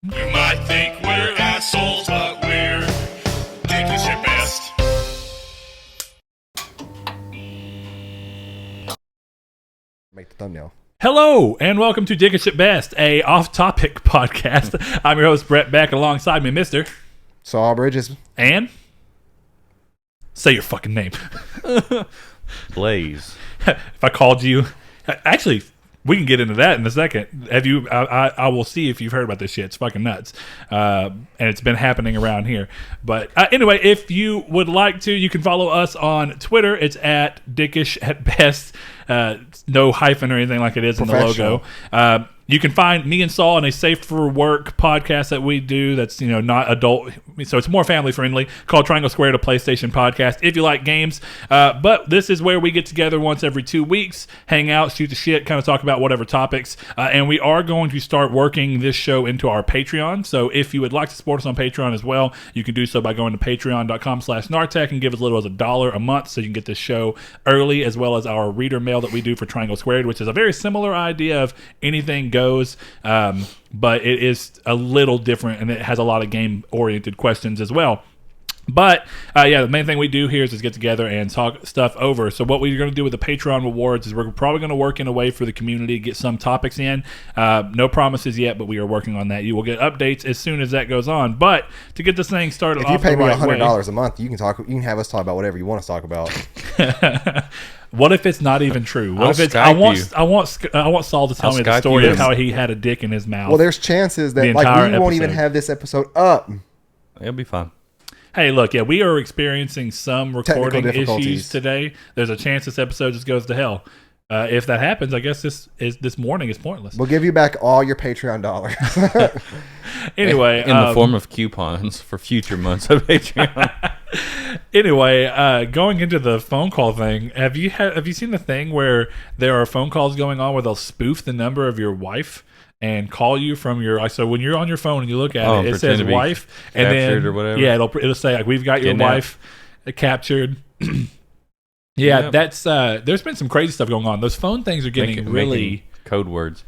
You might think we're assholes, but we're dickish at best. Make the thumbnail. Hello, and welcome to Dickish at Best, a off-topic podcast. I'm your host, Brett Beck, alongside me, Mr. Saul Bridges. And? Say your fucking name. Blaze. If I called you... Actually, we can get into that in a second. Have you? I will see if you've heard about this shit. It's fucking nuts. And it's been happening around here. But anyway, if you would like to, you can follow us on Twitter. It's at Dickish at Best. No hyphen or anything like it is in the logo. You can find me and Saul on a Safe for Work podcast that we do that's, not adult, so it's more family friendly, called Triangle Squared, a PlayStation podcast, if you like games. But this is where we get together once every 2 weeks, hang out, shoot the shit, kind of talk about whatever topics. And we are going to start working this show into our Patreon. So if you would like to support us on Patreon as well, you can do so by going to patreon.com/Nartech and give as little as $1 a month so you can get this show early, as well as our reader mail that we do for Triangle Squared, which is a very similar idea of anything goes, but it is a little different, and it has a lot of game-oriented questions as well. But, the main thing we do here is just get together and talk stuff over. So what we're going to do with the Patreon rewards is we're probably going to work in a way for the community to get some topics in. No promises yet, but we are working on that. You will get updates as soon as that goes on. But to get this thing started if you pay me $100 a month, you can have us talk about whatever you want us to talk about. What if it's not even true? What if it's I want Saul to tell me the story of how he had a dick in his mouth. Well, there's chances that we won't even have this episode up. It'll be fine. Hey, look, we are experiencing some recording issues today. There's a chance this episode just goes to hell. If that happens, I guess this morning is pointless. We'll give you back all your Patreon dollars. Anyway, in the form of coupons for future months of Patreon. Anyway, going into the phone call thing, have you seen the thing where there are phone calls going on where they'll spoof the number of your wife and call you from your, so when you're on your phone and you look at it says wife, and then or whatever. It'll say like, we've got your wife captured. That's there's been some crazy stuff going on. Those phone things are getting really code words.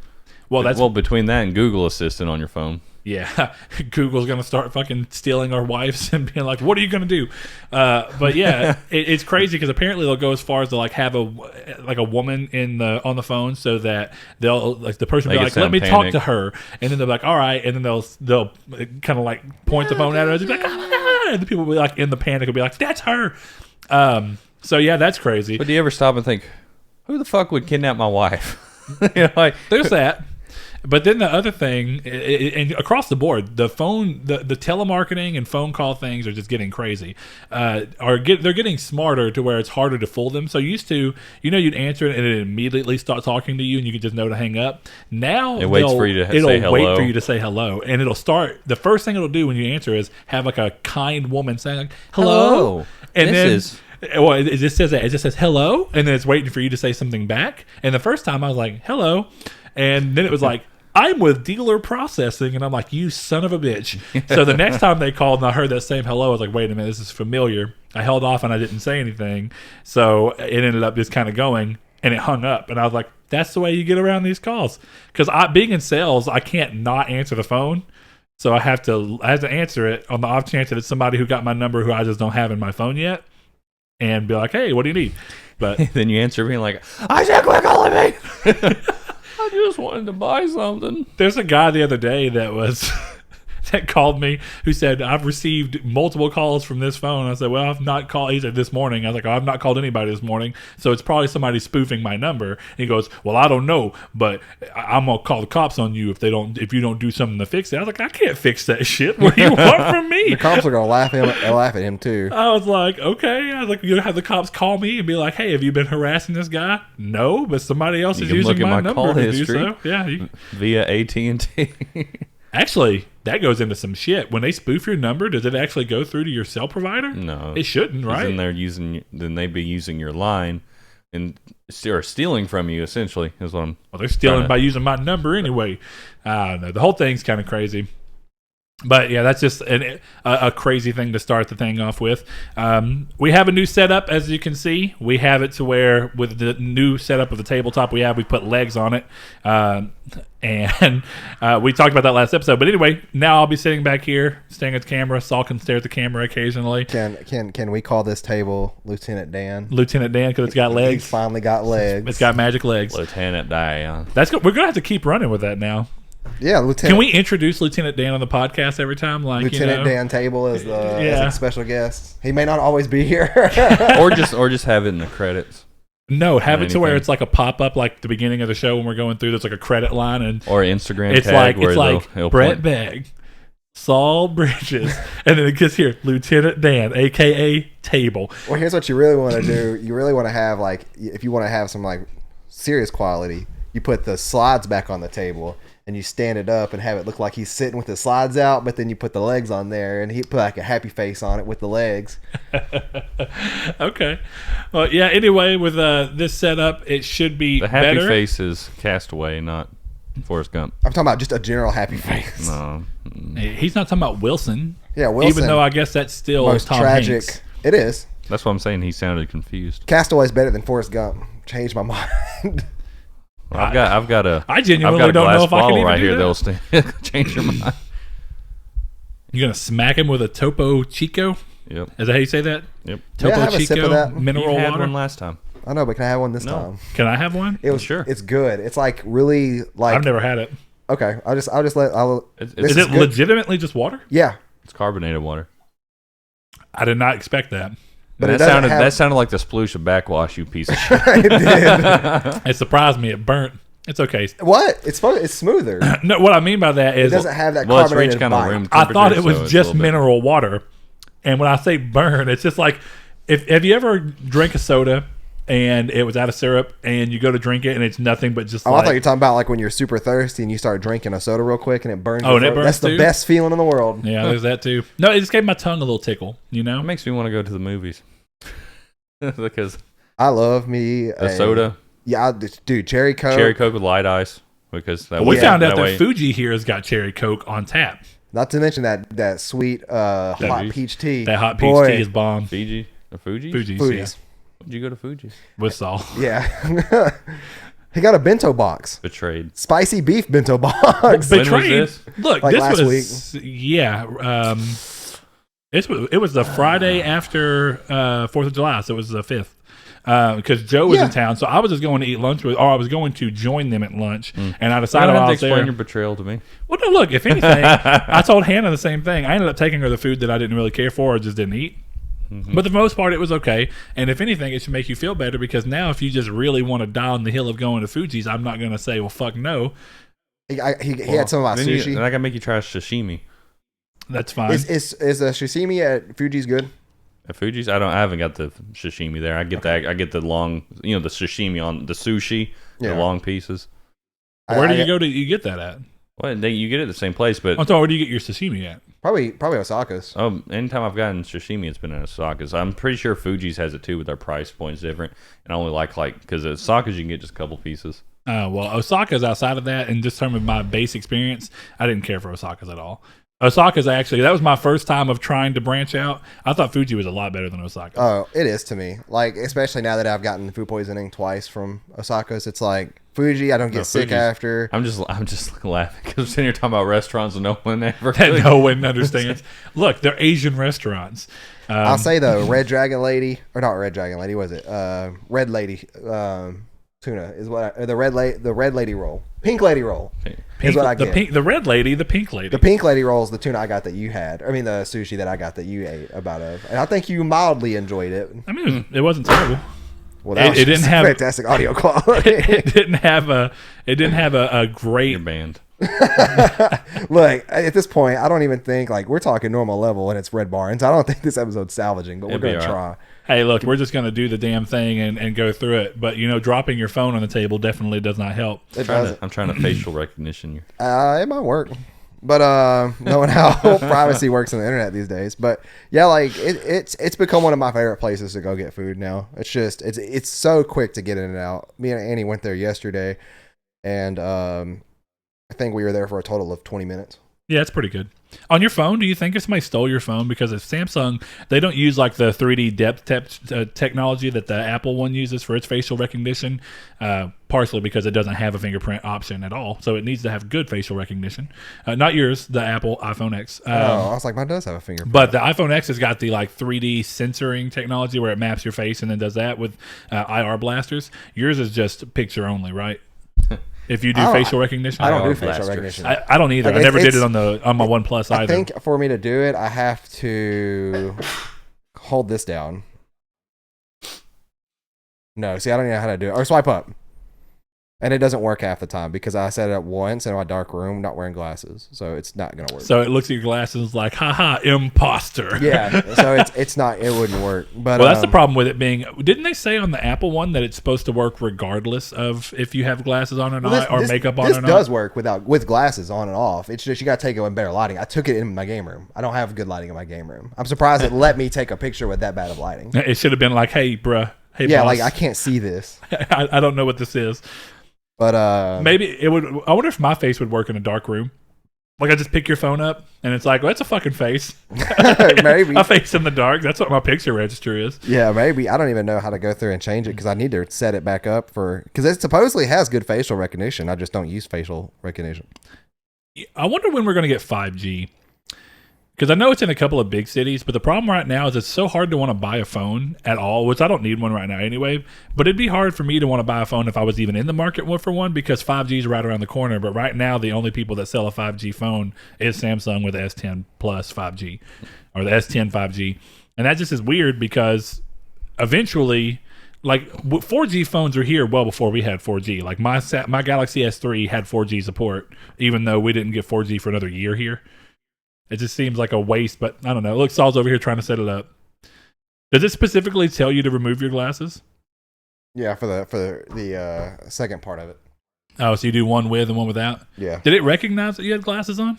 Well, between that and Google Assistant on your phone. Yeah, Google's going to start fucking stealing our wives and being like, what are you going to do? But yeah, it's crazy because apparently they'll go as far as to like have a woman on the phone so that they'll like the person will be like, let me talk to her. And then they'll be like, all right. And then they'll kind of like point the phone at her and be like, ah! And the people will be like in the panic will be like, that's her. So yeah, that's crazy. But do you ever stop and think, who the fuck would kidnap my wife? There's that. But then the other thing, and across the board, the phone, the telemarketing and phone call things are just getting crazy. They're getting smarter to where it's harder to fool them. So used to, you'd answer it and it immediately start talking to you, and you could just know to hang up. Now it waits for you to say hello. Wait for you to say hello, and it'll start. The first thing it'll do when you answer is have like a kind woman saying like, hello. And it just says that. It just says hello, and then it's waiting for you to say something back. And the first time I was like, hello, and then it was like, I'm with dealer processing, and I'm like, you son of a bitch. So the next time they called and I heard that same hello, I was like, wait a minute, this is familiar. I held off and I didn't say anything. So it ended up just kind of going, and it hung up. And I was like, that's the way you get around these calls. Because being in sales, I can't not answer the phone. So I have to answer it on the off chance that it's somebody who got my number who I just don't have in my phone yet, and be like, hey, what do you need? But then you answer being like, I said quit calling me. I just wanted to buy something. There's a guy the other day that called me who said, I've received multiple calls from this phone. I said, well, I've not called. He said, this morning. I was like, I've not called anybody this morning, so it's probably somebody spoofing my number. And he goes, well, I don't know, but I'm gonna call the cops on you if you don't do something to fix it. I was like, I can't fix that shit. What do you want from me? The cops are gonna laugh at him too. I was like, okay. I was like, you have the cops call me and be like, hey, have you been harassing this guy? No, but somebody else is using my number to do so. Yeah, via AT&T. Actually, that goes into some shit. When they spoof your number, does it actually go through to your cell provider? No. It shouldn't, right? Then they'd be using your line and stealing from you, essentially, is what I'm... Well, they're stealing by using my number anyway. I don't know. The whole thing's kind of crazy. But yeah, that's just a crazy thing to start the thing off with. We have a new setup, as you can see. We have it to where with the new setup of the tabletop we put legs on it. And we talked about that last episode. But anyway, now I'll be sitting back here, staring at the camera. Saul can stare at the camera occasionally. Can we call this table Lieutenant Dan? Lieutenant Dan, because it's got legs. He's finally got legs. It's got magic legs. Lieutenant Dan. That's good. We're gonna have to keep running with that now. Yeah, Lieutenant. Can we introduce Lieutenant Dan on the podcast every time? Like Lieutenant Dan Table as a special guest. He may not always be here. or just have it in the credits. No, have it to where it's like a pop up, like the beginning of the show when we're going through. There's like a credit line and or Instagram it's tag like where he'll Brett Begg, Saul Bridges, and then it gets here Lieutenant Dan, aka Table. Well, here's what you really want to do. You really want to have like if you want to have some like serious quality, you put the slides back on the table. And you stand it up and have it look like he's sitting with the slides out, but then you put the legs on there and he put like a happy face on it with the legs. Okay. Well, yeah, anyway, with this setup, it should be the happy better. face is Castaway, not Forrest Gump. I'm talking about just a general happy face. No. He's not talking about Wilson. Yeah, Wilson. Even though I guess that's still most Tom tragic. Hanks. It is. That's what I'm saying. He sounded confused. Castaway's better than Forrest Gump. Changed my mind. I've got a genuinely don't know if I can even right do here that. That'll change your mind. You gonna smack him with a Topo Chico? Yep. Is that how you say that? Yep. May I Topo have a sip of Chico that? mineral You had water. one last time. I know, but can I have one this No. time? Can I have one? It was Sure. It's good. It's like really like. I've never had it. Okay, I'll just let. It's Is it good. legitimately just water? Yeah, It's carbonated water. I did not expect that. but it that doesn't sounded have. like the sploosh of backwash, you piece of shit. It did. It surprised me. It burnt. It's okay. What? It's smoother. No, what I mean by that It is doesn't have that Well, it's carbonated reached kind of bite. room I thought it temperature, was so it's just a little bit- mineral water. And when I say burn, it's just like have you ever drank a soda and it was out of syrup and you go to drink it and it's nothing but just Oh, I like thought you were talking about like when you're super thirsty and you start drinking a soda real quick and it burns. Oh, your and it throat. burns That's the too? best feeling in the world. yeah, there's that too. No, it just gave my tongue a little tickle, you know? It makes me want to go to the movies. Because I love me a soda, Yeah, dude, cherry coke. cherry Coke with light ice. Because that Well, we way- found out that way- Fuji here has got cherry Coke on tap. Not to mention that sweet hot Fuji's. peach tea. That hot peach Boy, tea is bomb. Fiji or Fuji. Fuji's, Fuji's. Did you go to Fuji? yeah, with Saul. Yeah. He got a bento box. Betrayed. Spicy beef bento box. When was Betrayed. this? Look, Like this last was yeah. It was the Friday after 4th of July, so it was the 5th. Because Joe was Yeah. in town, so I was just going to eat lunch with, or I was going to join them at lunch, and I I decided don't while have I to was explain there. your betrayal to me. Well, no, look, if anything, I told Hannah the same thing. I ended up taking her the food that I didn't really care for or just didn't eat. But for the most part, it was okay. And if anything, it should make you feel better because now if you just really want to die on the hill of going to Fuji's, I'm not going to say, well, fuck no. He had some of my Then sushi. then I gotta make you try sashimi. That's fine. Is a sashimi at Fuji's good? At Fuji's, I haven't got the sashimi there. I get the long, the sashimi on the sushi, Yeah. the long pieces. Where do you go to you get that at? Well, you get it at the same place, but I'm sorry, where do you get your sashimi at? Probably Osaka's. anytime I've gotten sashimi, it's been at Osaka's. I'm pretty sure Fuji's has it too, with their price points different. And I only like because at Osaka's you can get just a couple pieces. Well, Osaka's outside of that, and just terms of my base experience, I didn't care for Osaka's at all. Osaka's actually, that was my first time of trying to branch out. I thought Fuji was a lot better than Osaka. Oh, it is to me. Like, especially now that I've gotten food poisoning twice from Osaka's, it's like Fuji. I don't get sick Fuji's- after. I'm just laughing because I'm sitting here talking about restaurants and no one ever. That no one understands. Look, they're Asian restaurants. I'll say though, Red Dragon Lady, or not Red Dragon Lady, was it? Red Lady tuna is what the red lady roll, pink lady roll is what I get. The red lady, the pink lady. The pink lady roll is the tuna I got that you had. I mean, the sushi that I got that you ate about of, and I think you mildly enjoyed it. I mean, it wasn't terrible. Well, that was It didn't just have- fantastic audio quality. It didn't have a great. Your band. Look, at this point, I don't even think like we're talking normal level, and it's Red Barnes. I don't think this episode's salvaging, but we're It'd be gonna all try. Hey, look, we're just gonna do the damn thing and go through it. But dropping your phone on the table definitely does not help. It does. I'm trying to facial recognition you. It might work, but knowing how privacy works on the internet these days. But yeah, like it's become one of my favorite places to go get food now. It's just it's so quick to get in and out. Me and Annie went there yesterday, and I think we were there for a total of 20 minutes. Yeah, it's pretty good. On your phone, do you think if somebody stole your phone? Because if Samsung, they don't use like the 3D depth technology that the Apple one uses for its facial recognition, partially because it doesn't have a fingerprint option at all. So it needs to have good facial recognition. Not yours, the Apple iPhone X. I was like, mine does have a fingerprint. But the iPhone X has got the like 3D censoring technology where it maps your face and then does that with IR blasters. Yours is just picture only, right? If you do facial recognition, I don't do IR facial blasters. recognition. I don't either. Like, I never did it's- it on my OnePlus either. I think for me to do it, I have to hold this down. No, see, I don't know how to do it. Or swipe up. And it doesn't work half the time because I set it up once in my dark room, not wearing glasses. So it's not going to work. So it looks at your glasses like, haha, imposter. Yeah. So it's not, it wouldn't work. But Well, that's the problem with it being. Didn't they say on the Apple one that it's supposed to work regardless of if you have glasses on or not, or makeup on or not? This does work with glasses on and off. It's just you got to take it in better lighting. I took it in my game room. I don't have good lighting in my game room. I'm surprised it let me take a picture with that bad of lighting. It should have been like, hey, bruh. Hey, Yeah, boss. like I can't see this. I don't know what this is. But Maybe it would. I wonder if my face would work in a dark room. Like I just pick your phone up and it's like, well, that's a fucking face. maybe. A face in the dark. That's what my picture register is. Yeah, maybe. I don't even know how to go through and change it because I need to set it back up because it supposedly has good facial recognition. I just don't use facial recognition. I wonder when we're going to get 5G. Because I know it's in a couple of big cities, but the problem right now is it's so hard to want to buy a phone at all, which I don't need one right now anyway. But it'd be hard for me to want to buy a phone if I was even in the market for one because 5G is right around the corner. But right now, the only people that sell a 5G phone is Samsung with the S10 Plus 5G or the S10 5G. And that just is weird because eventually, like 4G phones are here well before we had 4G. Like my Galaxy S3 had 4G support, even though we didn't get 4G for another year here. It just seems like a waste, but I don't know. Look, Saul's over here trying to set it up. Does it specifically tell you to remove your glasses? Yeah, for the second part of it. Oh, so you do one with and one without? Yeah. Did it recognize that you had glasses on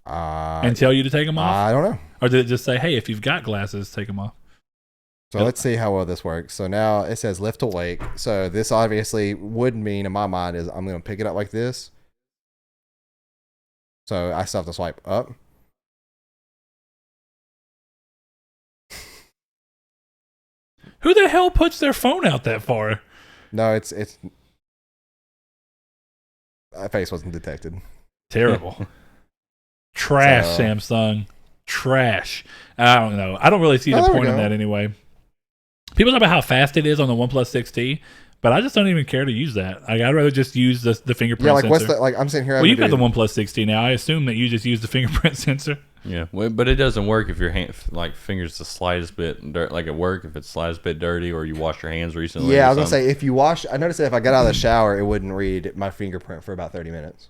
and tell you to take them off? I don't know. Or did it just say, hey, if you've got glasses, take them off? So let's see how well this works. So now it says lift to wake. So this obviously would mean in my mind is I'm going to pick it up like this. So I still have to swipe up. Who the hell puts their phone out that far? No, it's that face wasn't detected. Terrible. Trash, So- Samsung. Trash. I don't know. I don't really see Oh, the there we point in go. that anyway. People talk about how fast it is on the OnePlus 6T, but I just don't even care to use that. Like, I'd rather just use the fingerprint Yeah, like sensor. what's the like? I'm sitting here. Well, you've got the one. OnePlus 6T now. I assume that you just use the fingerprint sensor. Yeah, well, but it doesn't work if your hand, like fingers the slightest bit dirt. Like at work, if it's slightest bit dirty, or you washed your hands recently. Yeah, or I was gonna something. say if you wash. I noticed that if I got out of the shower, it wouldn't read my fingerprint for about 30 minutes.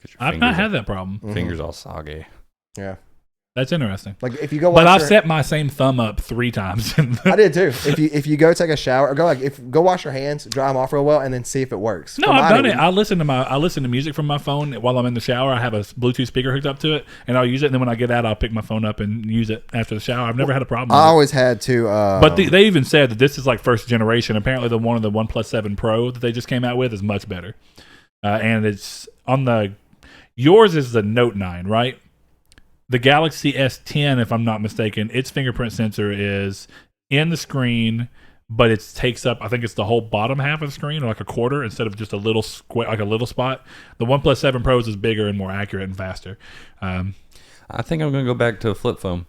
'Cause your I've not fingers had that problem. Mhm. Fingers all soggy. Yeah, That's interesting. like if you go. But wash I've your- set my same thumb up 3 times. I did too. If you go take a shower, or go wash your hands, dry them off real well, and then see if it works. No, For I've mine, done it. I listen to music from my phone while I'm in the shower. I have a Bluetooth speaker hooked up to it, and I'll use it. And then when I get out, I'll pick my phone up and use it after the shower. I've never had a problem. I With it. always had to. But they even said that this is like first generation. Apparently, the one of the OnePlus 7 Pro that they just came out with is much better. And it's on the yours is the Note 9, right? The Galaxy S10, if I'm not mistaken, its fingerprint sensor is in the screen, but it takes up, I think it's the whole bottom half of the screen, or like a quarter, instead of just a little square, like a little spot. The OnePlus 7 Pros is bigger and more accurate and faster. I think I'm gonna go back to a flip phone.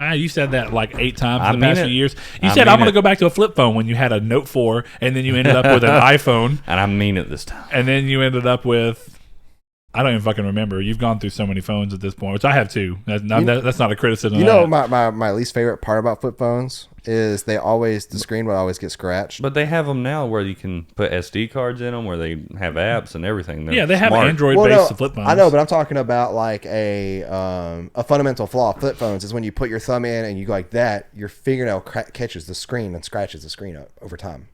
You said that like 8 times I in the past mean few it. years. You I said mean I'm going to it. go back to a flip phone when you had a Note 4, and then you ended up with an iPhone, And I mean it this time. and then you ended up with, I don't even fucking remember. You've gone through so many phones at this point, which I have too. That's not a criticism. You of know, that. my least favorite part about flip phones is the screen would always get scratched. But they have them now where you can put SD cards in them, where they have apps and everything. They're Yeah, they have smart. Android-based flip phones. I know, but I'm talking about like a fundamental flaw of flip phones is when you put your thumb in and you go like that, your fingernail catches the screen and scratches the screen up over time.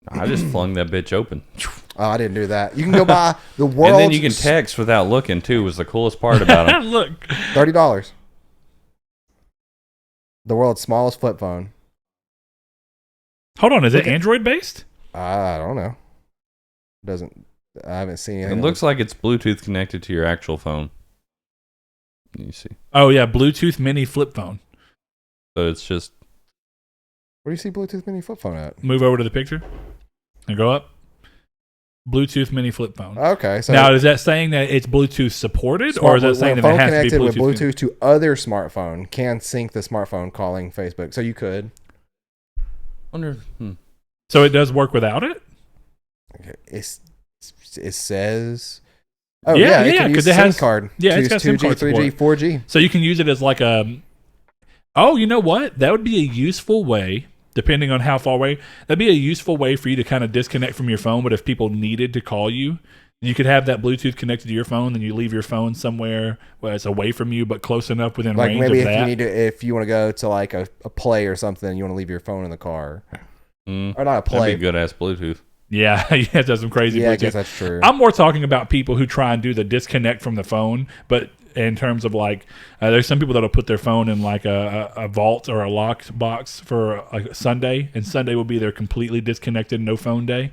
I just flung that bitch open. Oh, I didn't do that. You can go buy the world's And then you can text without looking too. Was the coolest part about them. Look, $30. The world's smallest flip phone. hold on. Is it Okay. Android-based? I don't know. Doesn't I haven't seen It anything. looks like it's Bluetooth connected to your actual phone. You see. Oh yeah, Bluetooth mini flip phone. So it's just Where do you see Bluetooth mini flip phone at? Move over to the picture and go up. Bluetooth mini flip phone. Okay, so Now, is that saying that it's Bluetooth supported, or is that saying that phone it has to be connected Bluetooth? with Bluetooth to other smartphone can sync the smartphone calling Facebook? So you could. wonder. So it does work without it? Okay, it says. Oh Yeah, it yeah, can 'cause use it has- SIM card. yeah, it's Use got SIM 2G, card 3G, support. 4G. So you can use it as like a. Oh, you know what? That would be a useful way, depending on how far away. That'd be a useful way for you to kind of disconnect from your phone. But if people needed to call you, you could have that Bluetooth connected to your phone. Then you leave your phone somewhere where it's away from you, but close enough within Like range maybe of if that. you need to, if you want to go to like a play or something, you want to leave your phone in the car, or not a play. That'd be good ass Bluetooth. Yeah, you have to have some crazy Yeah, I Bluetooth. guess that's true. I'm more talking about people who try and do the disconnect from the phone, but in terms of like, there's some people that'll put their phone in like a vault or a locked box for a Sunday, and Sunday will be their completely disconnected, no phone day,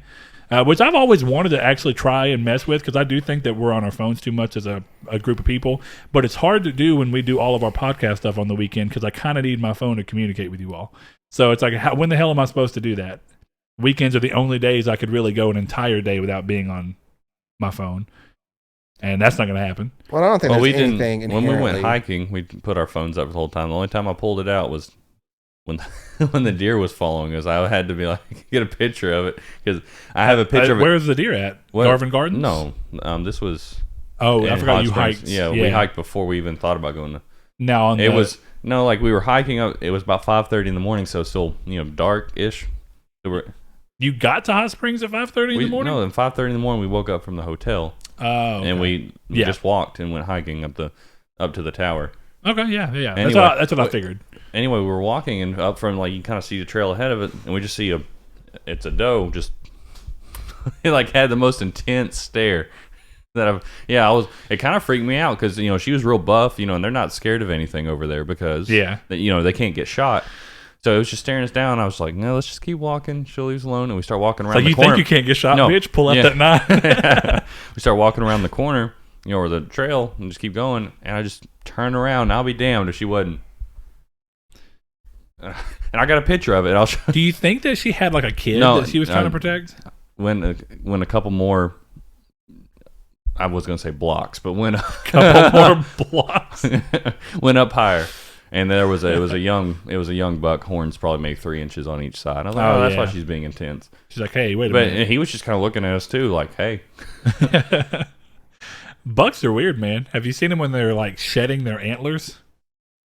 which I've always wanted to actually try and mess with because I do think that we're on our phones too much as a group of people, but it's hard to do when we do all of our podcast stuff on the weekend because I kind of need my phone to communicate with you all. So it's like, when the hell am I supposed to do that? Weekends are the only days I could really go an entire day without being on my phone. And that's not going to happen. Well, I don't think Well, we there's didn't. anything When we went inherently- hiking, we put our phones up the whole time. The only time I pulled it out was when when the deer was following us. I had to be like get a picture of it because I have a picture of it. Where's the deer at? What? Garvin Gardens? No, this was. Oh, I in forgot Hot you Springs. hiked. Yeah, we hiked before we even thought about going. Now on It was no, like we were hiking up. It was about 5:30 in the morning, so it's still dark-ish. So you got to Hot Springs at 5:30 in the morning? No, at 5:30 in the morning we woke up from the hotel. Oh, okay. And we just walked and went hiking up to the tower. Okay, yeah. Anyway, that's what I figured. Anyway, we were walking and up from like you kind of see the trail ahead of it, and we just see it's a doe just it like had the most intense stare that it kind of freaked me out because she was real buff, and they're not scared of anything over there because they can't get shot. So it was just staring us down. I was like, no, let's just keep walking. She'll leave us alone. And we start walking around the corner. Think you can't get shot, No. bitch? Pull out Yeah. that knife. We start walking around the corner, or the trail, and just keep going. And I just turn around. And I'll be damned if she wasn't. And I got a picture of it. I'll show Do you think that she had like a kid No, that she was trying to protect? when a couple more. I was gonna say blocks, but when Couple more blocks. went up higher. And it was a young buck. Horns probably make 3 inches on each side. I was like, that's why she's being intense. She's like, hey, wait a minute. But he was just kind of looking at us too, like, hey. Bucks are weird, man. Have you seen them when they're like shedding their antlers?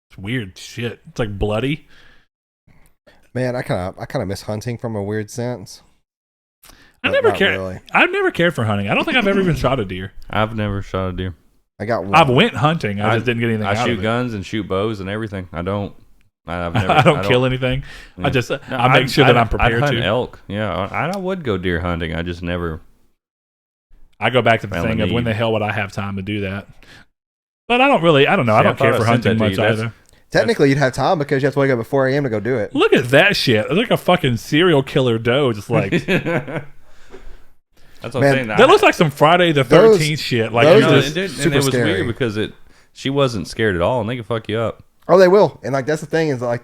It's weird shit. It's like bloody. Man, I kind of miss hunting from a weird sense. I've But never not cared. really. I've never cared for hunting. I don't think I've ever even shot a deer. I've never shot a deer. I got one. I've went hunting. I just didn't get anything I out shoot of it. guns and shoot bows and everything. I've never, I don't kill anything. Yeah. I just No, I make sure that I'm I'd prepared hunt to. elk. Yeah, I would go deer hunting. I just never. I go back to the Found thing the of when need. the hell would I have time to do that? But I don't know. I See, don't I care thought for I sent hunting that to much you. That's- either. Technically, you'd have time because you have to wake up at 4 a.m. to go do it. Look at that shit. It's like a fucking serial killer doe. Just like That's what Man, I'm saying. that looks like some Friday the Those- 13th shit. Like those you No, are just- it did, super and it was scary. weird because she wasn't scared at all, and they can fuck you up. Oh, they will. And like that's the thing is like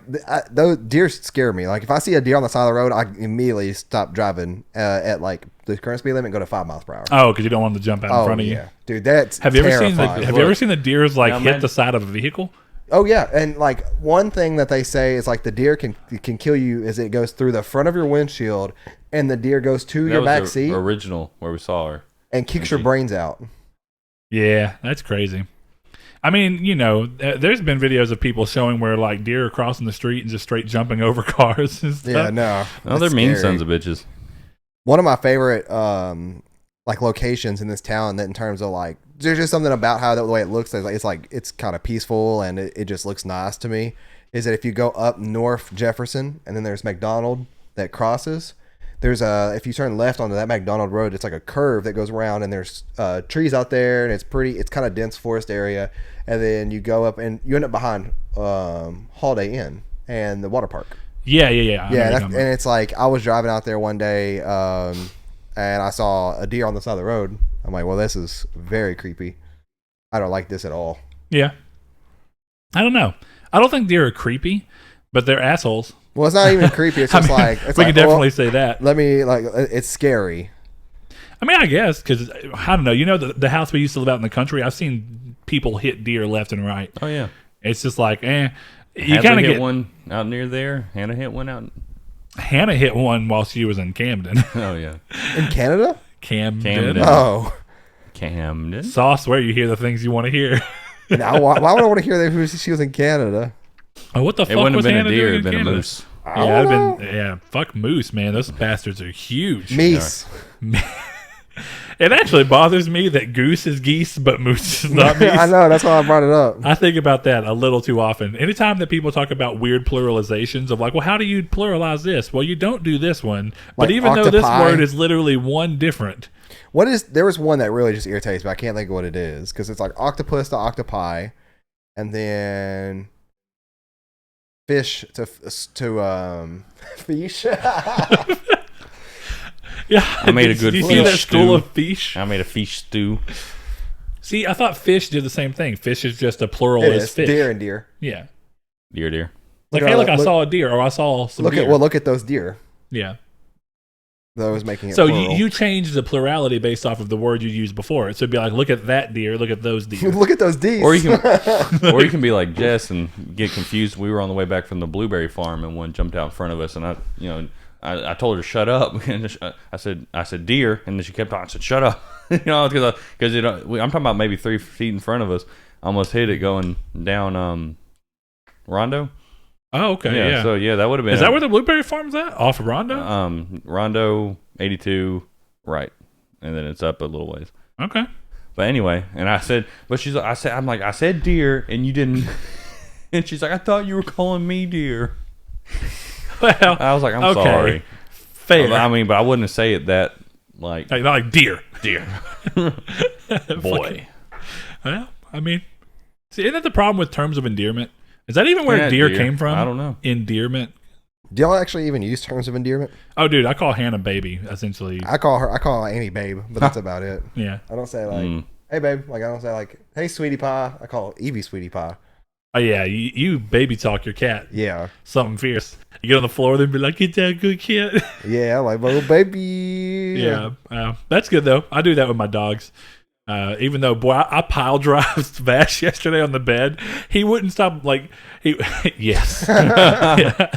those deer scare me. Like if I see a deer on the side of the road, I immediately stop driving at like the current speed limit and go to 5 miles per hour. oh, because you don't want them to jump out in front of you. yeah, dude, that's Have you ever terrifying. seen Have you ever seen the deers like Now, hit man- the side of a vehicle? Oh yeah, and like one thing that they say is like the deer can kill you is it goes through the front of your windshield and the deer goes to That your was back the seat original where we saw her. and kicks your brains out. Yeah, that's crazy. I mean, there's been videos of people showing where like deer are crossing the street and just straight jumping over cars and stuff. Yeah, no. Oh, they're that's mean scary. sons of bitches. One of my favorite like locations in this town that in terms of like there's just something about how the way it looks it's kind of peaceful and it just looks nice to me is that if you go up North Jefferson and then there's McDonald that crosses, there's if you turn left onto that McDonald road, it's like a curve that goes around and there's trees out there and it's kind of dense forest area, and then you go up and you end up behind Holiday Inn and the water park. Yeah. I know Yeah, what you're talking and about. it's like I was driving out there one day and I saw a deer on the side of the road. I'm like, well, this is very creepy. I don't like this at all. Yeah. I don't know. I don't think deer are creepy, but they're assholes. Well, it's not even creepy. It's just we can definitely say that. It's scary. I mean, I guess, because, I don't know. You know, the house we used to live out in the country, I've seen people hit deer left and right. Oh, yeah. It's just like, You Hadley kind of hit get one out near there. Hannah hit one out. Hannah hit one while she was in Camden. Oh, yeah. In Canada? Camden. Oh. Camden. Sauce, where you hear the things you want to hear. Now, why would I want to hear that she was in Canada? Oh, what the fuck It wouldn't have was been Hannah a deer. doing It'd been in a Canada? moose. I don't know. Yeah, fuck moose, man. Those bastards are huge. Meese. It actually bothers me that goose is geese, but moose is not meese. I know. That's why I brought it up. I think about that a little too often. Anytime that people talk about weird pluralizations of like, well, how do you pluralize this? Well, you don't do this one. But Like even though this octopi. word is literally one different. There was one that really just irritates me. I can't think of what it is because it's like octopus to octopi, and then fish to fish. Yeah, I made a good Did you see that fish school stew. of fish? I made a fish stew. See, I thought fish did the same thing. Fish is just a plural It as is fish. deer and deer. Yeah. Deer. Like, Look hey, at- look, I look- saw a deer, or I saw some deer. Look at those deer. Yeah. Those making it So plural. you changed the plurality based off of the word you used before. So it'd be like, look at that deer, look at those deer. Look at those D's. Or you can be like Jess and get confused. We were on the way back from the blueberry farm, and one jumped out in front of us, and I told her to shut up. And I said deer, and then she kept on. I said shut up, because I'm talking about maybe 3 feet in front of us. I almost hit it going down Rondo. Oh, okay, yeah. So yeah, that would have been. Is that where the blueberry farm's at? Off of Rondo? Rondo 82, right, and then it's up a little ways. Okay. But anyway, and I said, I said deer, and you didn't. And she's like, I thought you were calling me deer. Well, I was like, I'm okay. sorry. Fair. I mean, but I wouldn't have say it that like Not like deer. deer. Fucking- Boy. Well, I mean, see, isn't that the problem with terms of endearment? Is that even where Yeah, deer deer. came from? I don't know. Endearment. Do y'all actually even use terms of endearment? Oh, dude, I call Hannah baby, essentially. I call Annie babe, but that's about it. Yeah. I don't say like, hey babe. Like I don't say like, hey sweetie pie. I call Evie sweetie pie. Oh, yeah, you baby talk your cat. Yeah. Something fierce. You get on the floor with him and be like, get that good cat. Yeah, like little baby. Yeah. That's good, though. I do that with my dogs. Even though, boy, I pile drived Vash yesterday on the bed. He wouldn't stop, yes. Yeah.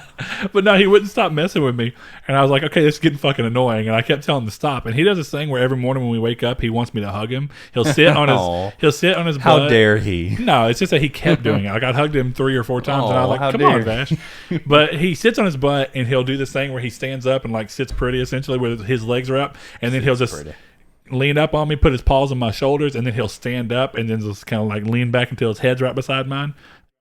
But no, he wouldn't stop messing with me. And I was like, okay, this is getting fucking annoying. And I kept telling him to stop. And he does this thing where every morning when we wake up, he wants me to hug him. He'll sit on Aw. his butt. How dare he? No, it's just that he kept doing it. Like I hugged him 3 or 4 times, and I was Aw, how like, "Come on, dare Vash!" But he sits on his butt, and he'll do this thing where he stands up and like sits pretty, essentially, where his legs are up, and then he'll just lean up on me, put his paws on my shoulders, and then he'll stand up and then just kind of like lean back until his head's right beside mine.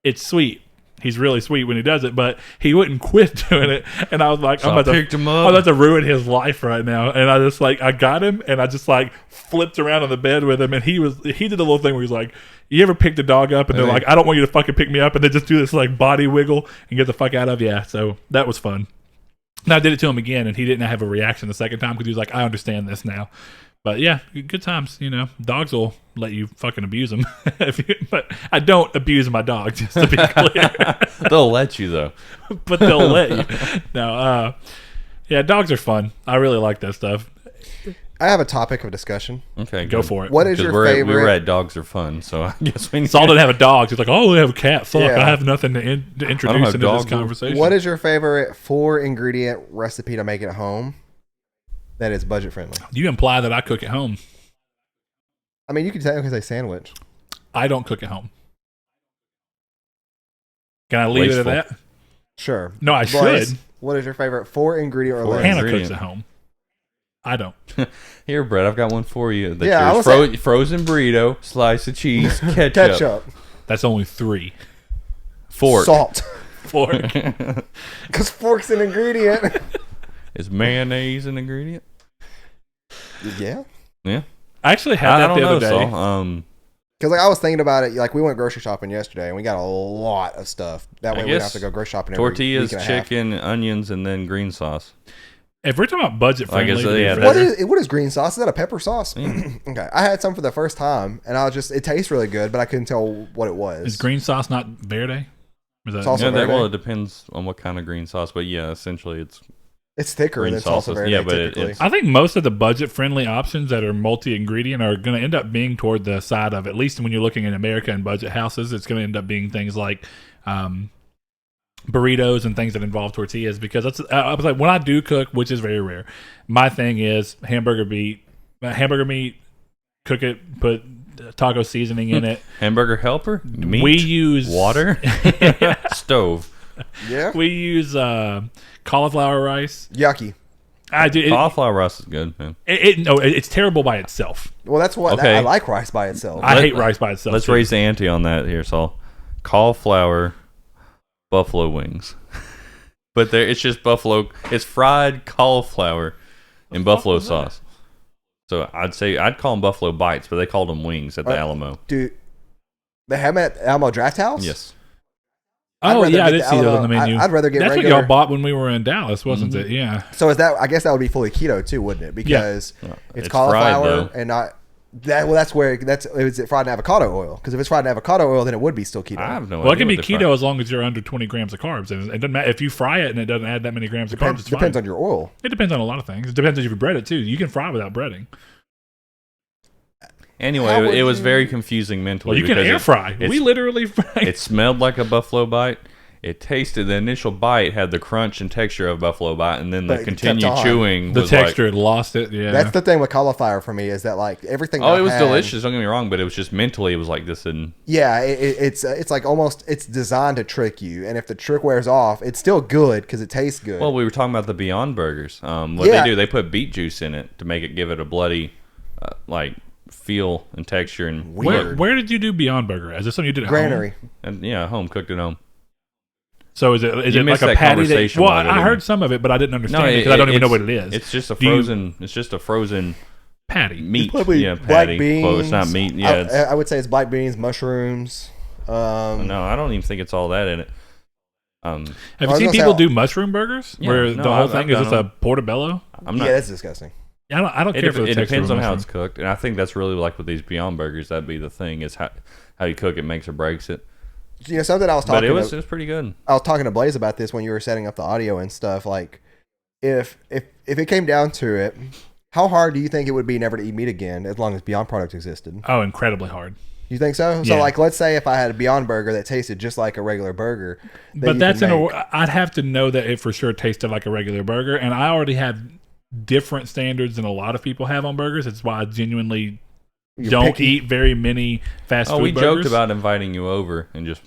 It's sweet. He's really sweet when he does it, but he wouldn't quit doing it. And I was like, So I'm I about picked him up. to ruin his life right now. And I got him, and I just like flipped around on the bed with him, and he did a little thing where he's like, you ever picked a dog up and they're like, I don't want you to fucking pick me up, and they just do this like body wiggle and get the fuck out of you. Yeah, so that was fun. And I did it to him again, and he didn't have a reaction the second time because he was like, I understand this now. But yeah, good times. Dogs will let you fucking abuse them. But I don't abuse my dog, just to be clear. They'll let you though. But they'll let you. No, yeah, dogs are fun. I really like that stuff. I have a topic of discussion. Okay, Go good. for it. What is 'Cause your we favorite? were at dogs are fun, so I guess we need. Saul didn't have a dog. He's like, oh, we have a cat. Fuck, Yeah. I have nothing to introduce have into this dogs. conversation. What is your favorite 4-ingredient recipe to make at home that is budget friendly? You imply that I cook at home. I mean, you can technically say sandwich. I don't cook at home. Can I leave it at Wasteful. that? Sure. No, I Bryce, should. what is your favorite 4-ingredient or Four less? Hannah ingredient. cooks at home. I don't. Here, Brett, I've got one for you. That's Yeah, I yours. was Frozen burrito, slice of cheese, ketchup, Ketchup. That's only 3. fork. Salt. Fork. Because fork's an ingredient. Is mayonnaise an ingredient? Yeah. Yeah. I actually had I that don't the know, other day. Saul. Because I was thinking about it. Like we went grocery shopping yesterday, and we got a lot of stuff. That way we don't have guess to go grocery shopping. Every Tortillas, week and a half. chicken, onions, and then green sauce. If we're talking about budget I friendly, guess, yeah, What is green sauce? Is that a pepper sauce? Okay, I had some for the first time, and it tastes really good, but I couldn't tell what it was. is green sauce not verde? Is that, Salsa verde? well, it depends on what kind of green sauce, but yeah, essentially It's thicker green than sauce salsa is- verde. yeah, but typically. I think most of the budget friendly options that are multi ingredient are going to end up being toward the side of, at least when you're looking in America and budget houses, it's going to end up being things like burritos and things that involve tortillas, because I was like, when I do cook, which is very rare, my thing is hamburger meat, cook it, put taco seasoning in it. hamburger helper, meat, We use water, stove. Yeah, We use cauliflower rice. yucky. I do. Cauliflower rice is good, man. It's terrible by itself. Well, that's what Okay. I like rice by itself. I hate rice by itself. Let's too. raise the ante on that here, Saul. Cauliflower buffalo wings. But it's just buffalo. It's fried cauliflower in buffalo sauce. So I'd call them buffalo bites, but they called them wings at the Alamo. Dude, they have them at Alamo Draft House? Yes. Oh rather yeah, I get did the see those on Alamo. the menu. I'd rather get That's regular. what y'all bought when we were in Dallas, wasn't it? Yeah. So I guess that would be fully keto too, wouldn't it? Because Yeah. it's It's cauliflower fried, though. and not that. Well, is it fried in avocado oil? Because if it's fried in avocado oil, then it would be still keto. I have no Well, it idea. can be what they're keto as long as you're under 20 grams of carbs. And it doesn't matter if you fry it and it doesn't add that many grams of carbs. It's Depends fine. on your oil. It depends on a lot of things. It depends if you bread it too. You can fry without breading. Anyway, How would it was you- very confusing mentally. Well, you can because air fry. it's- We literally fry. It smelled like a buffalo bite. It tasted, the initial bite had the crunch and texture of buffalo bite, and then But the it kept continued on. chewing The was texture had lost it. Yeah. That's the thing with cauliflower for me is that like everything. like, oh, I've it was had- delicious. Don't get me wrong, but it was just mentally, it was like this. And Yeah, it's like almost it's designed to trick you, and if the trick wears off, it's still good because it tastes good. well, we were talking about the Beyond Burgers. What Yeah. they do, they put beet juice in it to make it give it a bloody, like feel and texture and where did you do Beyond Burger? Is this something you did at Granary. home? and yeah, home cooked at home. So is You it like missed a that patty? conversation Well, while ago, I didn't heard you? some of it, but I didn't understand it because I don't even know what it is. It's just a Do you- frozen. It's just a frozen patty. meat. Probably yeah, black patty. beans. Well, it's not meat. Yeah, it's, I would say it's black beans, mushrooms. no, I don't even think it's all that in it. Have I you was seen gonna people say- do mushroom burgers Yeah, where no, the whole I've thing is done just a them. portobello? I'm not. Yeah, that's disgusting. I don't care for the It texture. depends of on how mushroom. it's cooked, and I think that's really like with these Beyond Burgers. That'd be the thing is how you cook it makes or breaks it. You know, something I was But talking. it was pretty good. I was talking to Blaze about this when you were setting up the audio and stuff. Like, if it came down to it, how hard do you think it would be never to eat meat again as long as Beyond products existed? Oh, incredibly hard. You think so? So, Yeah. like, let's say if I had a Beyond Burger that tasted just like a regular burger, that But you that's can in make. I'd have to know that it for sure tasted like a regular burger, and I already have different standards than a lot of people have on burgers. It's why I genuinely You're don't picky. eat very many fast Oh, food we burgers. joked about inviting you over and just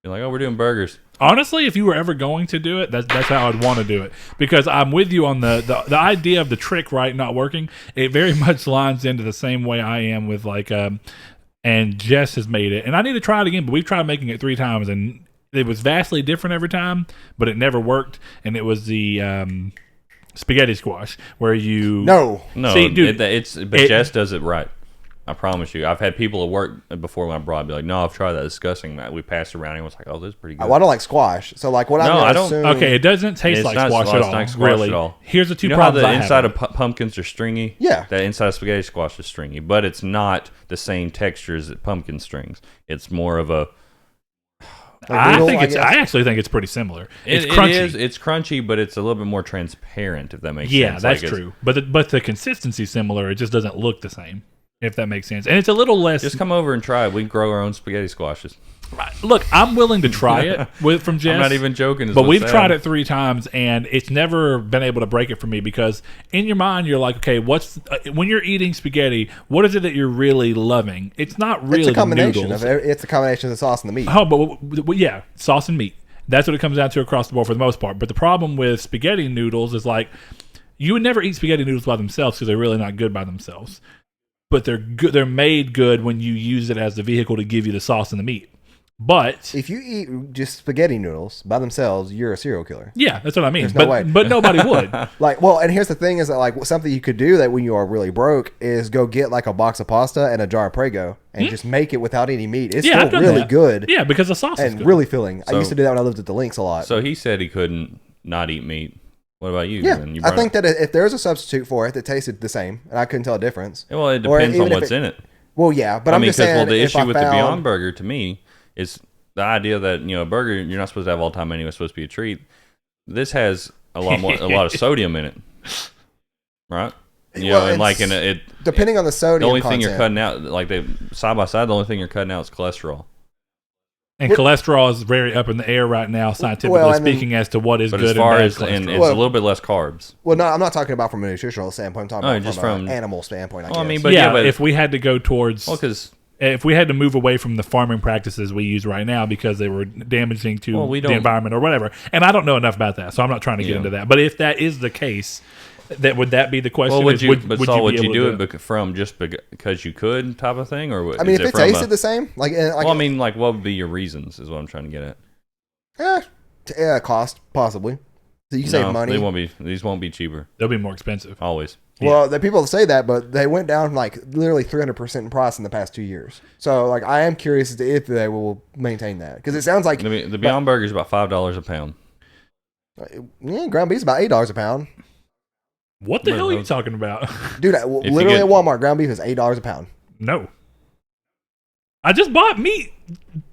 be like, "Oh, we're doing burgers." Honestly, if you were ever going to do it, that's how I'd want to do it, because I'm with you on the idea of the trick right not working. It very much lines into the same way I am with like and Jess has made it, and I need to try it again. But we've tried making it 3 times, and it was vastly different every time, but it never worked. And it was the spaghetti squash where you No. No, See, dude, but Jess does it right. I promise you. I've had people at work before when I brought be like, "No, I've tried that. It's disgusting." That we passed around and was like, "Oh, this is pretty good." Well, I don't like squash. So, like, what I'm No, going I to don't- assume. Okay, it doesn't taste It's like not- squash it's at not all. squash Really, at all. here's the 2 You know how problems the I inside have. of pumpkins are stringy? Yeah. The inside of spaghetti squash is stringy, but it's not the same texture as pumpkin strings. It's more of a. I noodle, think I it's. guess. I actually think it's pretty similar. It's It crunchy. is. It's crunchy, but it's a little bit more transparent. If that makes Yeah, sense. that's Like, it's- true. But the consistency's similar. It just doesn't look the same. If that makes sense, and it's a little less. Just come over and try it. We can grow our own spaghetti squashes. Look, I'm willing to try it from Jess. I'm not even joking. is But what's we've sad. tried it 3 times, and it's never been able to break it for me because in your mind you're like, okay, what's when you're eating spaghetti? What is it that you're really loving? It's not really It's a combination noodles. it's a combination of the sauce and the meat. Oh, but yeah, sauce and meat. That's what it comes down to across the board for the most part. But the problem with spaghetti noodles is like you would never eat spaghetti noodles by themselves because they're really not good by themselves. But they're good. They're made good when you use it as the vehicle to give you the sauce and the meat. But If you eat just spaghetti noodles by themselves, you're a serial killer. yeah, that's what I mean. There's no way. But nobody would. Like, well, and here's the thing: is that like something you could do that when you are really broke is go get like a box of pasta and a jar of Prego and just make it without any meat. It's Yeah, I've still done really that. good Yeah, because the sauce is and good. really filling. I So- used to do that when I lived at the Links a lot. So he said he couldn't not eat meat. What about you? Yeah, And you I brought think that if there's a substitute for it that tasted the same, and I couldn't tell a difference. Well, it or depends on even if what's in it. Well, yeah, but I'm just saying. The if issue I with the found- Beyond Burger to me is the idea that a burger you're not supposed to have all the time anyway. It's supposed to be a treat. This has a lot of sodium in it, right? Well, and like in it, depending on the the sodium only thing content, you're cutting out, like they side by side, the only thing you're cutting out is cholesterol. And cholesterol is very up in the air right now, scientifically and then- speaking, as to what is But good as far and bad as cholesterol. and it's Well- a little bit less carbs. Well, no, I'm not talking about from a nutritional standpoint. I'm talking about just from from- an animal standpoint. I Well, I guess. mean, but yeah, but if we had to go towards, because if we had to move away from the farming practices we use right now because they were damaging to we the don't- environment or whatever, and I don't know enough about that, so I'm not trying to get Yeah. into that. But if that is the case, would that be the question? well, would Is you? But Saul, would be you able do to it from just because you could type of thing, or I mean, is if it from tasted the same, like well, I mean, like what would be your reasons? Is what I'm trying to get at. Cost possibly. So you save money. These won't be cheaper. They'll be more expensive. Always. Well, the people say that, but they went down like literally 300% in price in the past 2 years. So, like, I am curious as to if they will maintain that because it sounds like The Beyond Burger is about $5 a pound. ground beef's about $8 a pound, What the hell are you talking about? dude. you Literally get- at Walmart, ground beef is $8 a pound. No. I just bought meat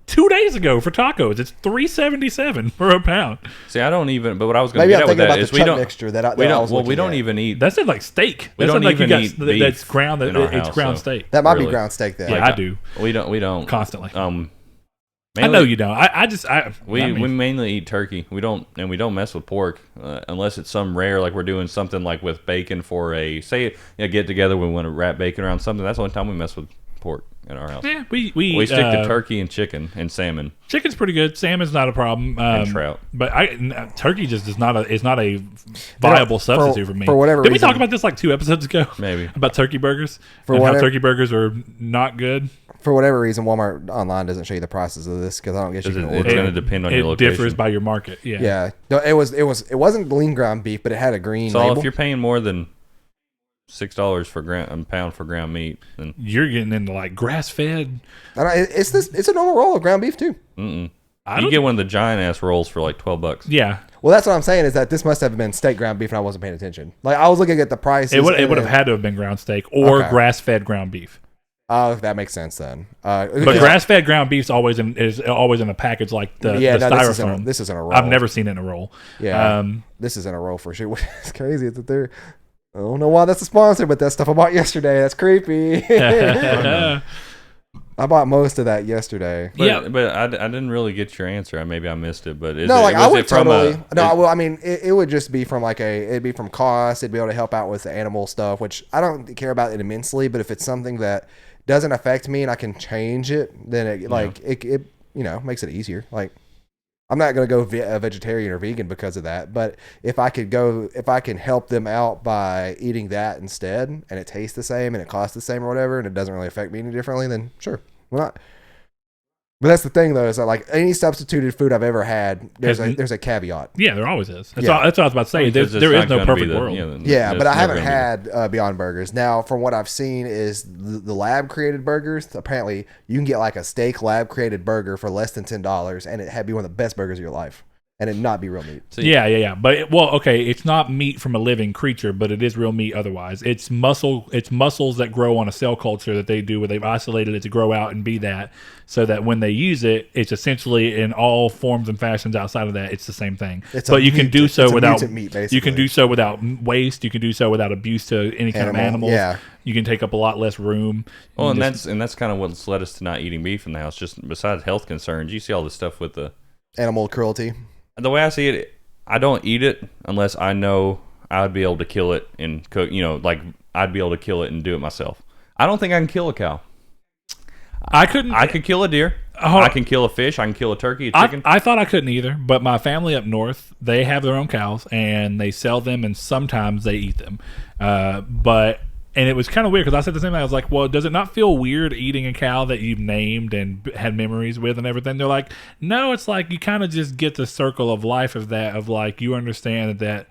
2 days ago for tacos. It's $3.77 for a pound. See, I don't even. But what I was going to Maybe get I'm at with thinking that about the is we chut don't. mixture that I We was don't. Well, looking we don't at. even eat. That's like steak. We That don't sounds like even you got eat beef that's ground. in our It's house, ground so- steak. That might be Really. ground steak then. Yeah, I do We don't constantly. I mainly- know you don't. We mainly eat turkey. We don't mess with pork unless it's some rare, like we're doing something like with bacon for a get together. We want to wrap bacon around something. That's the only time we mess with pork in our house. Yeah, we We stick to turkey and chicken and salmon. Chicken's pretty good. Salmon's not a problem. And trout. But turkey just is not a viable substitute for me. for whatever Did we reason. talk about this like 2 episodes ago? Maybe. About turkey burgers For and how whatever- turkey burgers are not good. For whatever reason, Walmart online doesn't show you the prices of this because I don't guess you Because can it's order. going to depend on your It location. differs by your market. Yeah. Yeah, no, it wasn't lean ground beef, but it had a green So label. if you're paying more than $6 for a pound for ground meat, then You're getting into like grass fed. It's a normal roll of ground beef too. you get one of the giant ass rolls for like $12. Yeah. Well, that's what I'm saying is that this must have been steak ground beef and I wasn't paying attention. Like I was looking at the prices. It would and have then- had to have been ground steak or Okay. grass fed ground beef. Oh, that makes sense then. But grass fed ground beef is always in a package like the Yeah, the no, styrofoam. this isn't a roll. I've never seen it in a roll. Yeah, this isn't a roll for sure. It's crazy that they're. I don't know why that's a sponsor, but that stuff I bought yesterday. That's creepy. I bought most of that yesterday. But, Yeah. but I didn't really get your answer. Maybe I missed it. But No, like I would totally. No, it- well, I mean, it would just be from it'd be from cost. It'd be able to help out with the animal stuff, which I don't care about it immensely. But if it's something that doesn't affect me and I can change it, then it makes it easier. Like I'm not gonna go vegetarian or vegan because of that. But if I can help them out by eating that instead, and it tastes the same and it costs the same or whatever, and it doesn't really affect me any differently, then sure, why not? But that's the thing though, is that like any substituted food I've ever had, there's a caveat. Yeah, there always is. That's, Yeah. that's what I was about to say. because There it's is not no gonna be perfect the- world. Yeah, but I it's haven't never gonna be had Beyond Burgers. Now, from what I've seen, is the lab created burgers. Apparently, you can get like a steak lab created burger for less than $10, and it had be one of the best burgers of your life, and it not be real meat. Yeah. But okay, it's not meat from a living creature, but it is real meat otherwise. It's muscles that grow on a cell culture that they do where they've isolated it to grow out and be that, so that when they use it, it's essentially in all forms and fashions outside of that, it's the same thing. It's but a you can do mutant- so it's a without mutant meat, you can basically. do so without waste. You can do so without abuse to any kind of Animal, animals. yeah. You can take up a lot less room. Well, You and just- that's kind of what's led us to not eating beef in the house. Just besides health concerns, you see all this stuff with the Animal cruelty. way I see it. I don't eat it unless I know I would be able to kill it and cook. Like I'd be able to kill it and do it myself. I don't think I can kill a cow. I couldn't. I could kill a deer. Oh. I can kill a fish. I can kill a turkey, a chicken. I thought I couldn't either, but my family up north, they have their own cows and they sell them, and sometimes they eat them. And it was kind of weird because I said the same thing. I was like, well, does it not feel weird eating a cow that you've named and had memories with and everything? They're like, no, it's like you kind of just get the circle of life of that, of like you understand that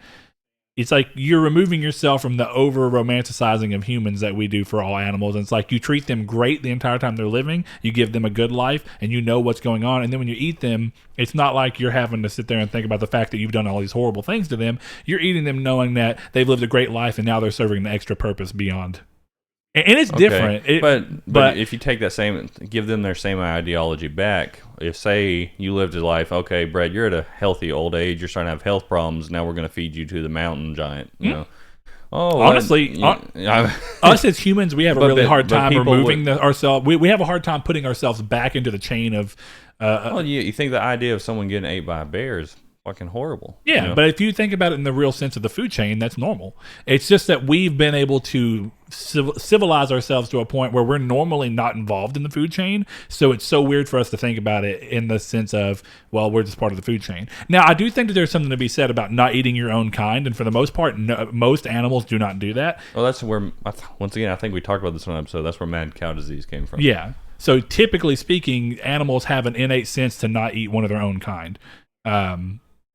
It's like you're removing yourself from the over romanticizing of humans that we do for all animals. And it's like you treat them great the entire time they're living. You give them a good life and you know what's going on. And then when you eat them, it's not like you're having to sit there and think about the fact that you've done all these horrible things to them. You're eating them knowing that they've lived a great life and now they're serving an extra purpose beyond. And it's different. But if you take that same, give them their same ideology back. If, say, you lived a life, okay, Brad, you're at a healthy old age, you're starting to have health problems, now we're going to feed you to the mountain giant, you know. Oh, honestly, us as humans, we have a really hard time removing ourselves. We have a hard time putting ourselves back into the chain of. You think the idea of someone getting ate by a bear is fucking horrible. Yeah, you know? But if you think about it in the real sense of the food chain, that's normal. It's just that we've been able to civilize ourselves to a point where we're normally not involved in the food chain. So it's so weird for us to think about it in the sense of, well, we're just part of the food chain. Now, I do think that there's something to be said about not eating your own kind. And for the most part, most animals do not do that. Well, that's where, once again, I think we talked about this one episode. That's where mad cow disease came from. Yeah. So typically speaking, animals have an innate sense to not eat one of their own kind.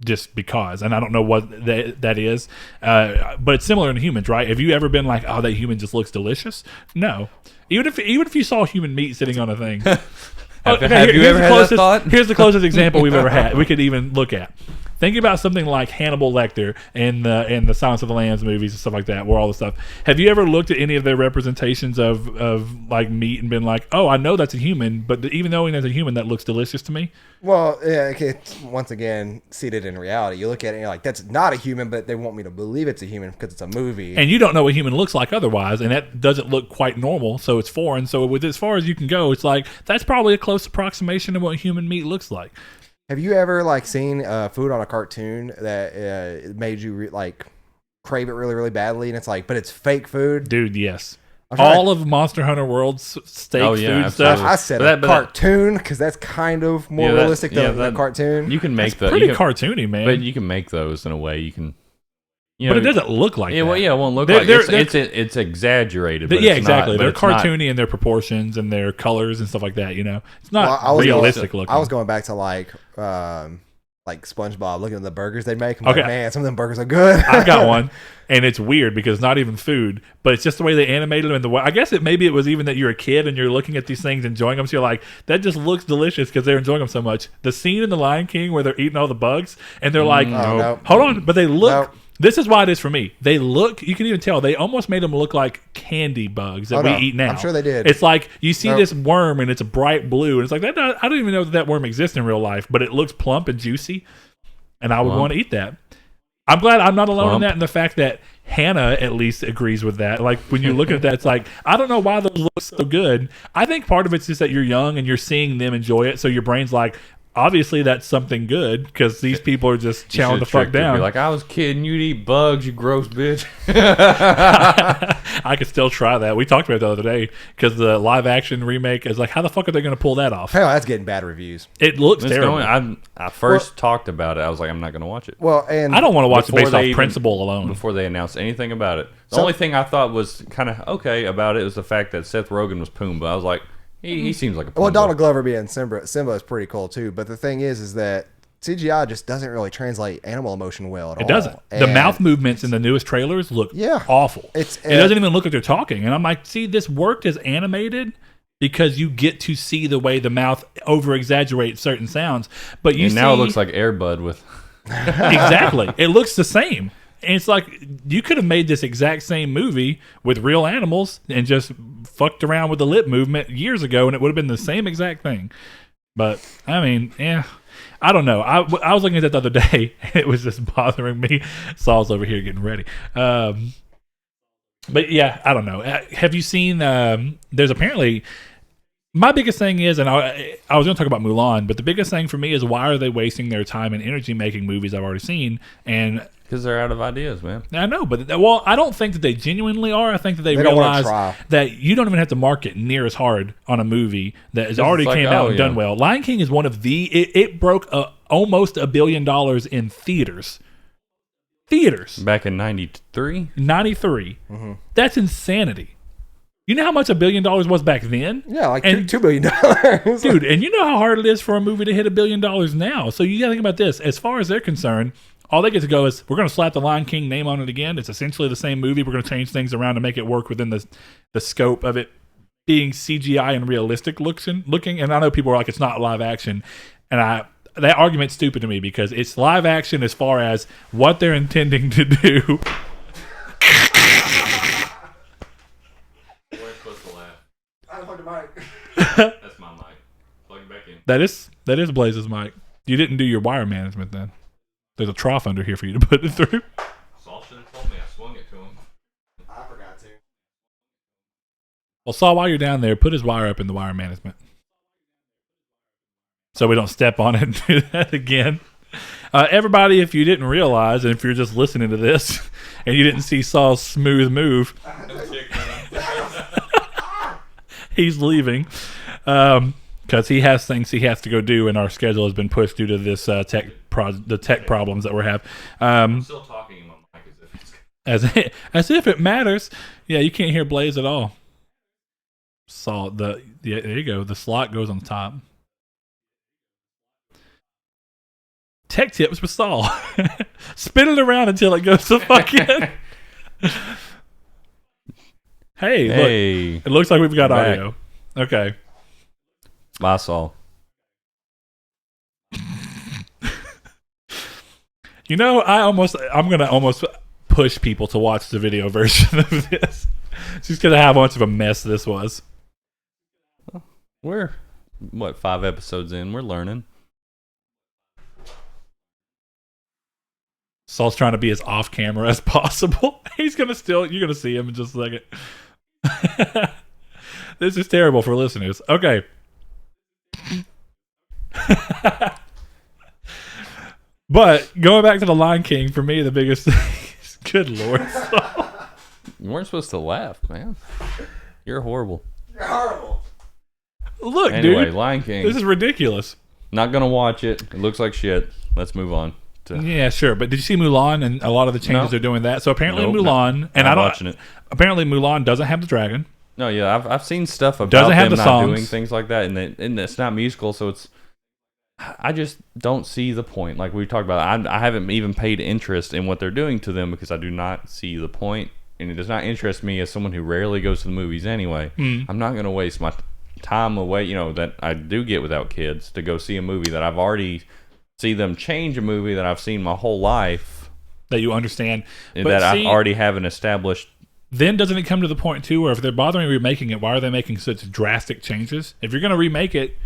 Just because, and I don't know what that is, but it's similar in humans, right? Have you ever been like, "Oh, that human just looks delicious"? No, even if you saw human meat sitting on a thing. Have you ever had that thought? Here's the closest example we've ever had. We could even look at. Think about something like Hannibal Lecter in the Silence of the Lambs movies and stuff like that, where all the stuff. Have you ever looked at any of their representations of like meat and been like, oh, I know that's a human, but even knowing that's a human, that looks delicious to me? Well, yeah, okay, it's once again seated in reality. You look at it and you're like, that's not a human, but they want me to believe it's a human because it's a movie. And you don't know what human looks like otherwise, and that doesn't look quite normal, so it's foreign. So with as far as you can go, it's like, that's probably a close approximation of what human meat looks like. Have you ever like seen food on a cartoon that made you like crave it really, really badly, and it's like, but it's fake food? Dude, yes. All of Monster Hunter World's steak food stuff. I said a cartoon because that's kind of more realistic than a cartoon. You can make pretty cartoony, man. But you can make those in a way you can. But it doesn't look like that. Well, it won't look like it. It's exaggerated. But exactly. They're cartoony in their proportions and their colors and stuff like that. You know, it's not realistic looking. I was going back to like SpongeBob, looking at the burgers they make. I'm like, man, some of them burgers are good. I've got one, and it's weird because it's not even food, but it's just the way they animated them. And the way, I guess maybe it was even that you're a kid and you're looking at these things, enjoying them. So you're like, that just looks delicious because they're enjoying them so much. The scene in The Lion King where they're eating all the bugs, and they're like, hold on, but they look. Nope. This is why it is for me. They look, you can even tell, they almost made them look like candy bugs that we eat now. I'm sure they did. It's like you see this worm and it's a bright blue, and it's like, I don't even know that worm exists in real life, but it looks plump and juicy, and I would want to eat that. I'm glad I'm not alone in that, and the fact that Hannah at least agrees with that. Like, when you look at that, it's like, I don't know why those look so good. I think part of it's just that you're young and you're seeing them enjoy it, so your brain's like, obviously that's something good because these people are just chowing the fuck down. Be like, I was kidding. You'd eat bugs, you gross bitch. I could still try that. We talked about it the other day because the live action remake is like, how the fuck are they going to pull that off? Hell, that's getting bad reviews. It looks terrible. I first talked about it. I was like, I'm not going to watch it. Well, and I don't want to watch it based off principle alone. Before they announced anything about it, the only thing I thought was kind of okay about it was the fact that Seth Rogen was Pumbaa. I was like, he seems like a Pumbaa. Well, Donald Glover being Simba is pretty cool too. But the thing is that CGI just doesn't really translate animal emotion well at all. It doesn't. The mouth movements in the newest trailers look awful. It doesn't even look like they're talking. And I'm like, see, this worked as animated because you get to see the way the mouth over-exaggerates certain sounds. But now it looks like Air Bud with... Exactly. It looks the same. And it's like, you could have made this exact same movie with real animals and just fucked around with the lip movement years ago, and it would have been the same exact thing. But, I mean, I don't know. I was looking at that the other day, and it was just bothering me. Saul's over here getting ready. But, yeah, I don't know. Have you seen, there's apparently... My biggest thing is, and I was going to talk about Mulan, but the biggest thing for me is, why are they wasting their time and energy making movies I've already seen? And because they're out of ideas, man. I know, but I don't think that they genuinely are. I think that they realize that you don't even have to market near as hard on a movie that has already came out and done well. Lion King is one of it broke almost $1 billion in theaters. Back in 93? 93. Mm-hmm. That's insanity. You know how much $1 billion was back then? Yeah, like $2 billion. Dude, and you know how hard it is for a movie to hit $1 billion now. So you got to think about this. As far as they're concerned, All they get to go is, we're going to slap the Lion King name on it again. It's essentially the same movie. We're going to change things around to make it work within the scope of it being CGI and realistic looking. And I know people are like, it's not live action. And that argument's stupid to me because it's live action as far as what they're intending to do. We're supposed to laugh. I don't the mic. That's my mic. Plug it back in. That is Blaze's mic. You didn't do your wire management then. There's a trough under here for you to put it through. Saul should have told me. I swung it to him. I forgot to. Well, Saul, while you're down there, put his wire up in the wire management. So we don't step on it and do that again. Everybody, if you didn't realize, and if you're just listening to this, and you didn't see Saul's smooth move, he's leaving. Because he has things he has to go do, and our schedule has been pushed due to this tech problems that we're having. I'm still talking in my mic as if it's... as if it matters. Yeah, you can't hear Blaze at all. Saw there you go. The slot goes on the top. Tech tips with Saul. Spin it around until it goes to fucking. Hey, look. It looks like we've got audio. Okay. Bye, Saul. You know, I'm gonna almost push people to watch the video version of this, just because of how much of a mess this was. We're 5 episodes in? We're learning. Saul's trying to be as off camera as possible. You're gonna see him in just a second. This is terrible for listeners. Okay. But going back to the Lion King, for me, the biggest thing is, good Lord, Saul. You weren't supposed to laugh, man. You're horrible. You're horrible. Look, Anyway, dude, Lion King. this is ridiculous. Not gonna watch it. It looks like shit. Let's move on. Yeah, sure. But did you see Mulan and a lot of the changes No. they're doing that? So apparently Nope, Mulan, and I'm I don't. watching it. Apparently Mulan doesn't have the dragon. No, yeah, I've seen stuff about Doesn't have them the not songs. doing things like that, and it's not musical, so it's. I just don't see the point. Like we talked about, I haven't even paid interest in what they're doing to them because I do not see the point, and it does not interest me as someone who rarely goes to the movies anyway. I'm not going to waste my time away, that I do get without kids to go see a movie that I've already see them change a movie that I've seen my whole life That you understand. and But that I see, already have an established. then doesn't it come to the point too where if they're bothering remaking it, why are they making such drastic changes? If you're going to remake it,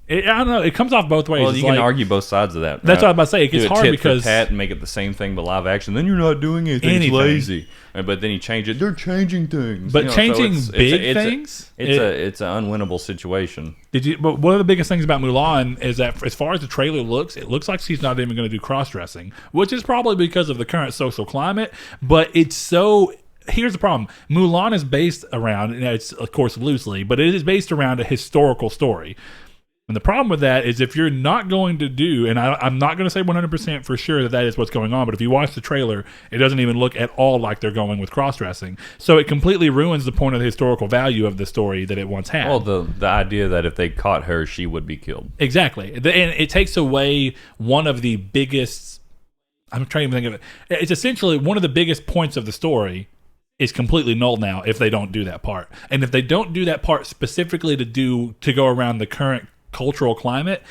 I don't know. It comes off both ways. Well, It's you can like, argue both sides of that. That's what I was about to say. It Do gets a hard tit because for tat and make it the same thing but live action. Then you're not doing anything. Anything. It's lazy. But then you change it. They're changing things. But so changing it's things, it's an unwinnable situation. But one of the biggest things about Mulan is that as far as the trailer looks, it looks like she's not even going to do cross dressing, which is probably because of the current social climate. But it's so. Here's the problem: Mulan is based around, and it's of course loosely, but it is based around a historical story. And the problem with that is if you're not going to do, and I'm not going to say 100% for sure that is what's going on, but if you watch the trailer, it doesn't even look at all like they're going with cross-dressing. So it completely ruins the point of the historical value of the story that it once had. Well, the idea that if they caught her, she would be killed. Exactly. And it takes away one of the biggest, I'm trying to think of it. It's essentially one of the biggest points of the story is completely null now if they don't do that part. And if they don't do that part specifically to go around the current cultural climate,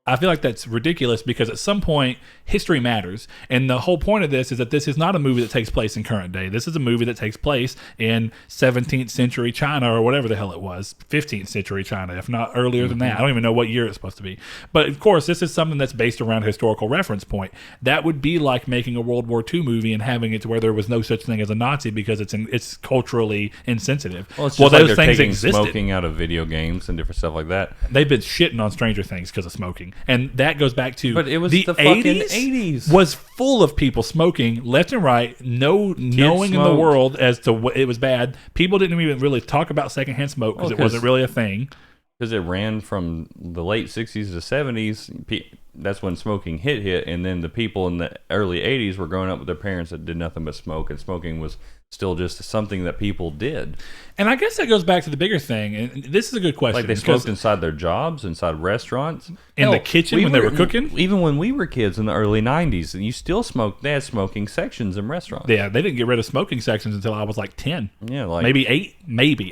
I feel like that's ridiculous because at some point history matters, and the whole point of this is that this is not a movie that takes place in current day. This is a movie that takes place in 17th century China or whatever the hell it was, 15th century China, if not earlier than that. I don't even know what year it's supposed to be. But of course, this is something that's based around a historical reference point. That would be like making a World War II movie and having it to where there was no such thing as a Nazi because it's culturally insensitive. Well, it's just like those they're things taking existed. smoking out of video games and different stuff like that. They've been shitting on Stranger Things because of smoking, and that goes back to But it was the the fucking 80s 80s. was full of people smoking left and right, knowing in the smoked. world as to what it was bad. People didn't even really talk about secondhand smoke because Well, it wasn't really a thing. Because it ran from the late 60s to 70s. that's when smoking hit, and then the people in the early 80s were growing up with their parents that did nothing but smoke, and smoking was still just something that people did. And I guess that goes back to the bigger thing, and this is a good question. Like they smoked inside their jobs, inside restaurants, in the kitchen when they were cooking. Even when we were kids in the early 90s, you still smoked. They had smoking sections in restaurants. Yeah, they didn't get rid of smoking sections until I was like 10. Yeah, like maybe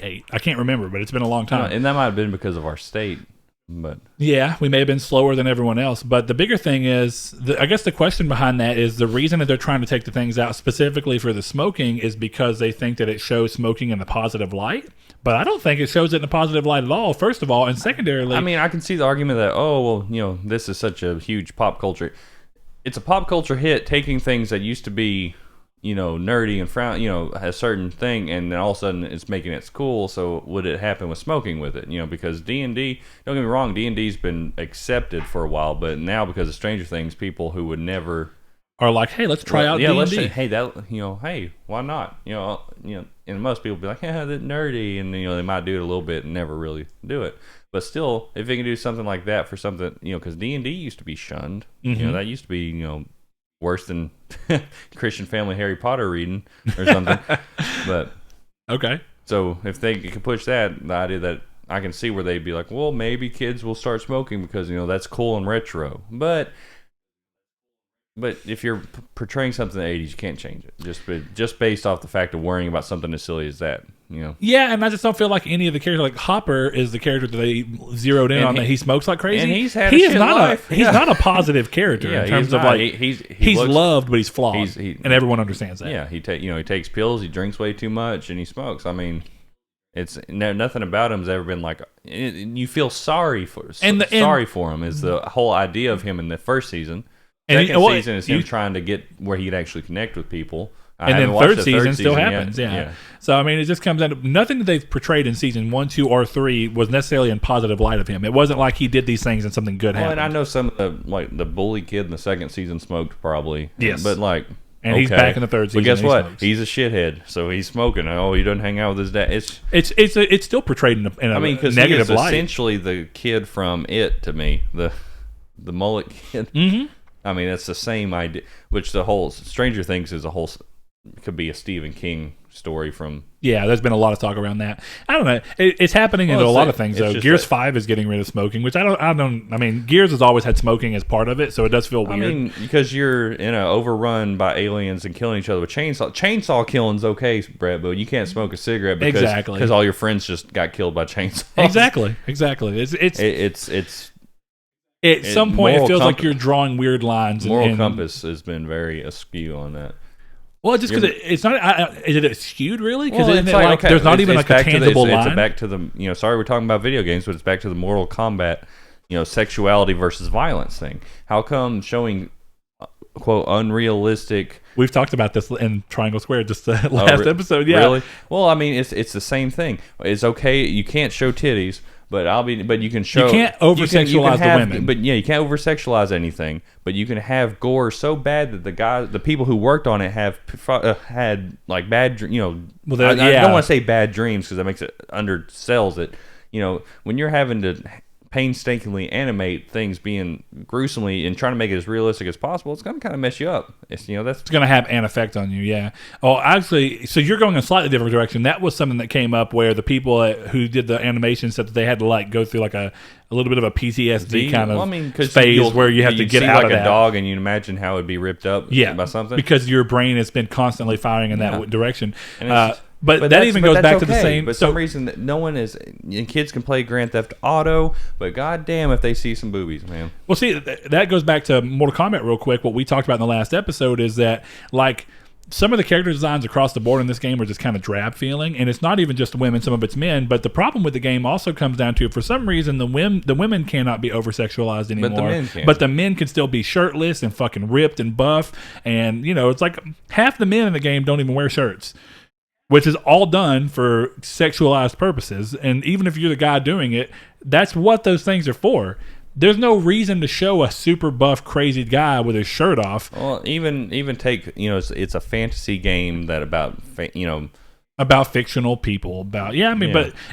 8. I can't remember, but it's been a long time. And that might have been because of our state. But yeah, we may have been slower than everyone else. But the bigger thing is, I guess the question behind that is the reason that they're trying to take the things out specifically for the smoking is because they think that it shows smoking in a positive light. But I don't think it shows it in a positive light at all, first of all. And secondarily... I mean, I can see the argument that, this is such a huge pop culture. It's a pop culture hit taking things that used to be... nerdy and a certain thing, and then all of a sudden it's making it cool. So would it happen with smoking with it? Because D&D, don't get me wrong, D&D's been accepted for a while, but now because of Stranger Things, people who would never are like, hey, let's try out D&D. Let's say, hey, why not? And most people be like, yeah, that's nerdy, and they might do it a little bit and never really do it. But still, if they can do something like that for something, because D&D used to be shunned. Mm-hmm. That used to be, worse than Christian Family Harry Potter reading or something. But okay, so if they could push that, the idea that I can see where they'd be like, well, maybe kids will start smoking because that's cool and retro. But if you're portraying something in the 80s, you can't change it just based off the fact of worrying about something as silly as that. Yeah, and I just don't feel like any of the characters, like Hopper is the character that they zeroed in on, that he smokes like crazy. And he's not a positive character in terms of like he's loved, but he's flawed, and everyone understands that. Yeah, he takes pills, he drinks way too much, and he smokes. I mean, it's nothing about him's ever been like you feel sorry for him. Is the whole idea of him in the first season. Second season is him trying to get where he could actually connect with people. And then third season still happens, yeah. So, I mean, it just comes out. Nothing that they've portrayed in season 1, 2, or 3 was necessarily in positive light of him. It wasn't like he did these things and something good happened. And I know some of the bully kid in the second season smoked probably. Yes. But and he's back in the third season. But guess what? He's a shithead, so he's smoking. Oh, he doesn't hang out with his dad. It's still portrayed in a negative light. Essentially the kid from It to me, the mullet kid. Mm-hmm. I mean, it's the same idea. Which the whole Stranger Things is could be a Stephen King story from. Yeah, there's been a lot of talk around that. I don't know. It's happening into a lot of things though. Gears 5 is getting rid of smoking, which I mean, Gears has always had smoking as part of it, so it does feel weird. I mean, because you're overrun by aliens and killing each other with chainsaw. Chainsaw killing's okay, Brett, but you can't smoke a cigarette because all your friends just got killed by chainsaws. Exactly. It's at some point it feels like you're drawing weird lines. Moral compass has been very askew on that. Well, just because it's not, is it skewed really? Because there's not even like a tangible line. It's back to the sorry we're talking about video games, but it's back to the Mortal Kombat, sexuality versus violence thing. How come showing quote unrealistic? We've talked about this in Triangle Square just the last episode. Yeah, really. Well, I mean, it's the same thing. It's okay. You can't show titties. But you can show. You can't over-sexualize the women. But yeah, you can't over-sexualize anything. But you can have gore so bad that the people who worked on it have had like bad, I don't want to say bad dreams because that makes it undersells it. When you're having to painstakingly animate things being gruesomely and trying to make it as realistic as possible, it's going to kind of mess you up. It's going to have an effect on you. Yeah. Oh, actually, so you're going a slightly different direction. That was something that came up where the people who did the animation said that they had to like go through like a little bit of a PTSD kind of phase where you have to get out of that. Like a dog, and you imagine how it would be ripped up by something because your brain has been constantly firing in that direction. But that even goes back to the same. But some reason that no one is, and kids can play Grand Theft Auto, but goddamn if they see some boobies, man. Well, see, that goes back to Mortal Kombat real quick. What we talked about in the last episode is that like some of the character designs across the board in this game are just kind of drab feeling, and it's not even just women, some of it's men. But the problem with the game also comes down to, for some reason, the women cannot be over sexualized anymore. But the men can still be shirtless and fucking ripped and buff, and it's like half the men in the game don't even wear shirts. Which is all done for sexualized purposes. And even if you're the guy doing it, that's what those things are for. There's no reason to show a super buff, crazy guy with his shirt off. Well, even take, it's a fantasy game that about fictional people. But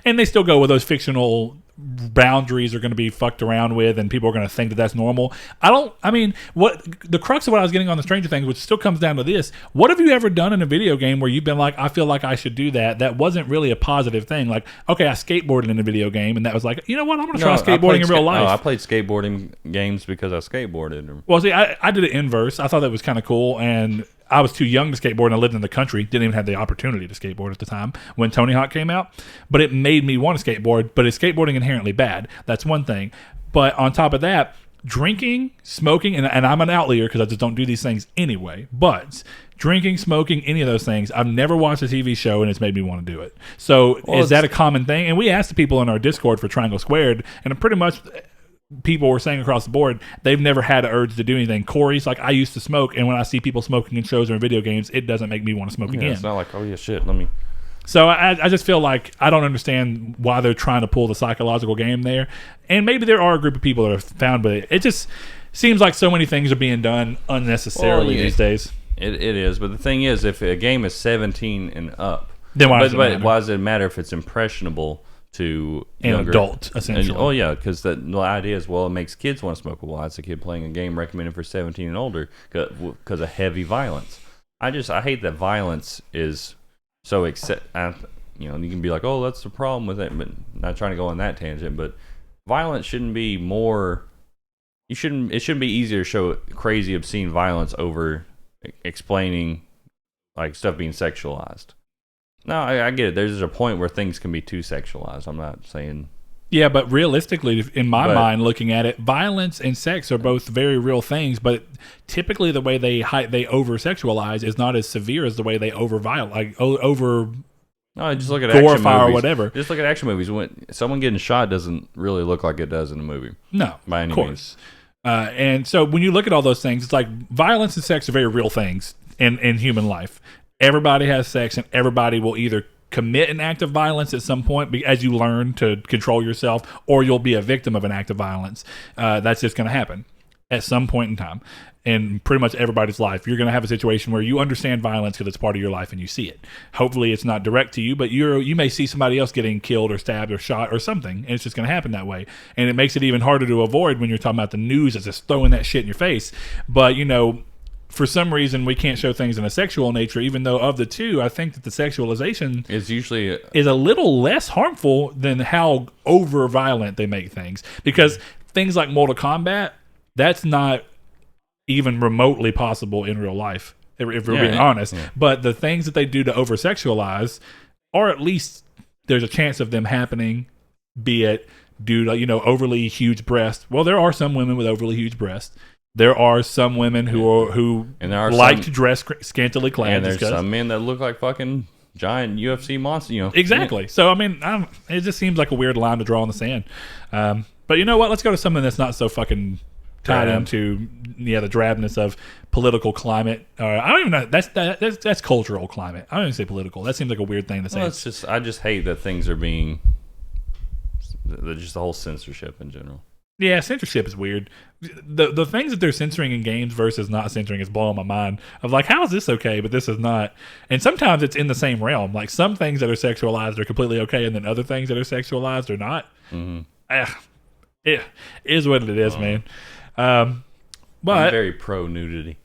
and they still go with those fictional boundaries are going to be fucked around with and people are going to think that that's normal. What the crux of what I was getting on the Stranger Things, which still comes down to this: what have you ever done in a video game where you've been like, I feel like I should do that wasn't really a positive thing? Like, okay, I skateboarded in a video game and that was like, you know what, I'm going to try skateboarding in real life. No, I played skateboarding games because I skateboarded. Well, see, I did it inverse. I thought that was kind of cool, and I was too young to skateboard, and I lived in the country. Didn't even have the opportunity to skateboard at the time when Tony Hawk came out. But it made me want to skateboard. But is skateboarding inherently bad? That's one thing. But on top of that, drinking, smoking, and I'm an outlier because I just don't do these things anyway. But drinking, smoking, any of those things, I've never watched a TV show, and it's made me want to do it. So is that a common thing? And we asked the people in our Discord for Triangle Squared, and pretty much people were saying across the board they've never had an urge to do anything. Corey's like, I used to smoke, and when I see people smoking in shows or in video games, it doesn't make me want to smoke again. It's not like, oh yeah, shit, let me. So I just feel like I don't understand why they're trying to pull the psychological game there. And maybe there are a group of people that are found, but it just seems like so many things are being done unnecessarily these days. It is, but the thing is, if a game is 17 and up, then why does it matter if it's impressionable to an younger, adult, essentially? Because the idea is, it makes kids want to smoke. Well, why is a kid playing a game recommended for 17 and older? Because of heavy violence. I hate that violence is so you can be like, oh, that's the problem with it, but not trying to go on that tangent. But violence shouldn't be more. It shouldn't be easier to show crazy, obscene violence over explaining like stuff being sexualized. No, I get it. There's a point where things can be too sexualized. I'm not saying. Yeah, but realistically, in my mind, looking at it, violence and sex are both very real things. But typically, the way they over sexualize is not as severe as the way they over violate, No, just look at glorify action movies. Or whatever. Just look at action movies. When someone getting shot doesn't really look like it does in a movie. No, by any of course. Means. And so when you look at all those things, it's like violence and sex are very real things in human life. Everybody has sex, and everybody will either commit an act of violence at some point as you learn to control yourself, or you'll be a victim of an act of violence. That's just going to happen at some point in time. In pretty much everybody's life, you're going to have a situation where you understand violence because it's part of your life and you see it. Hopefully it's not direct to you, but you may see somebody else getting killed or stabbed or shot or something, and it's just going to happen that way. And it makes it even harder to avoid when you're talking about the news that's just throwing that shit in your face. But, for some reason we can't show things in a sexual nature, even though of the two, I think that the sexualization is a little less harmful than how over violent they make things. Because things like Mortal Kombat, that's not even remotely possible in real life, if we're being honest. Yeah. But the things that they do to over sexualize, or at least there's a chance of them happening, be it due to overly huge breasts. Well, there are some women with overly huge breasts. There are some women who like to dress scantily clad. And there's some men that look like fucking giant UFC monsters. Exactly. Yeah. So it just seems like a weird line to draw in the sand. But you know what? Let's go to something that's not so fucking tied into the drabness of political climate. I don't even know. That's cultural climate. I don't even say political. That seems like a weird thing to say. Well, I just hate that things are being just the whole censorship in general. Yeah, censorship is weird. The things that they're censoring in games versus not censoring is blowing my mind. Of like, how is this okay, but this is not? And sometimes it's in the same realm. Like some things that are sexualized are completely okay, and then other things that are sexualized are not. Mm-hmm. It is what it is, man. But I'm very pro nudity.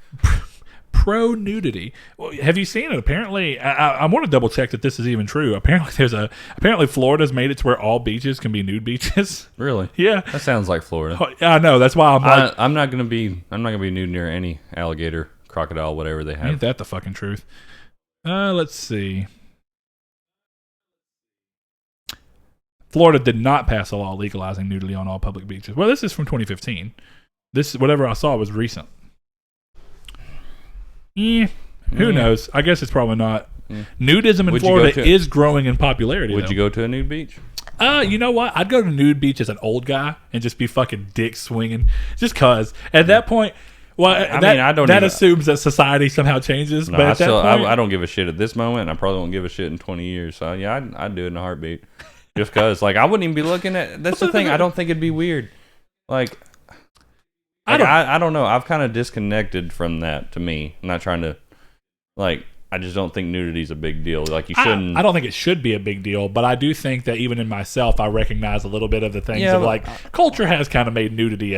Pro nudity. Well, have you seen it? Apparently, I want to double check that this is even true. Apparently Florida's made it to where all beaches can be nude beaches. Really? Yeah. That sounds like Florida. I know. That's why I'm not gonna be nude near any alligator, crocodile, whatever they have. Ain't that the fucking truth? Let's see. Florida did not pass a law legalizing nudity on all public beaches. Well, this is from 2015. This whatever I saw was recent. Who knows? I guess it's probably not. Nudism in Florida is growing in popularity. Would you go to a nude beach? You know what? I'd go to nude beach as an old guy and just be fucking dick swinging. Just cause. At that point, that assumes that society somehow changes. No, but I don't give a shit at this moment. And I probably won't give a shit in 20 years. So yeah, I'd do it in a heartbeat. Just cause, I wouldn't even be looking at. That's the thing. I don't think it'd be weird. I don't know. I've kind of disconnected from that. To me, I'm not trying to I just don't think nudity is a big deal. Like you shouldn't. I don't think it should be a big deal, but I do think that even in myself, I recognize a little bit of the things of like culture has kind of made nudity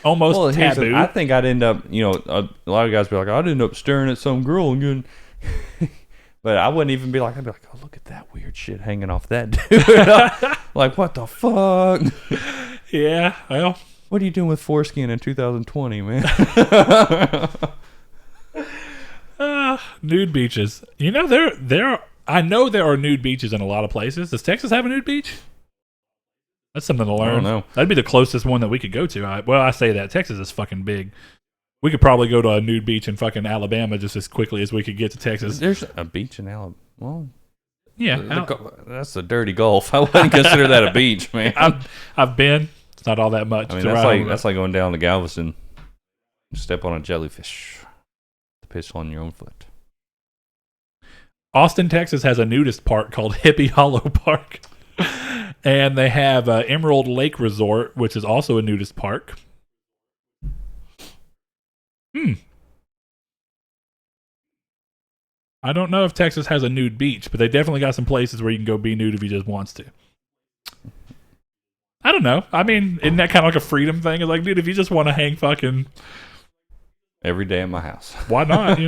almost taboo. I think I'd end up, a lot of guys be like, I'd end up staring at some girl and going, but I wouldn't even be like, I'd be like, oh, look at that weird shit hanging off that dude. Like, what the fuck? Yeah, well. What are you doing with foreskin in 2020, man? Nude beaches. I know there are nude beaches in a lot of places. Does Texas have a nude beach? That's something to learn. I don't know. That'd be the closest one that we could go to. I say that. Texas is fucking big. We could probably go to a nude beach in fucking Alabama just as quickly as we could get to Texas. There's a beach in Alabama. Well, yeah. That's a dirty Gulf. I wouldn't consider that a beach, man. I've been. It's not all that much. I mean, that's like going down to Galveston. Step on a jellyfish. Piss on your own foot. Austin, Texas has a nudist park called Hippie Hollow Park. And they have Emerald Lake Resort, which is also a nudist park. I don't know if Texas has a nude beach, but they definitely got some places where you can go be nude if you just wants to. I don't know. I mean, isn't that kind of like a freedom thing? It's like, dude, if you just want to hang fucking... every day at my house. Why not?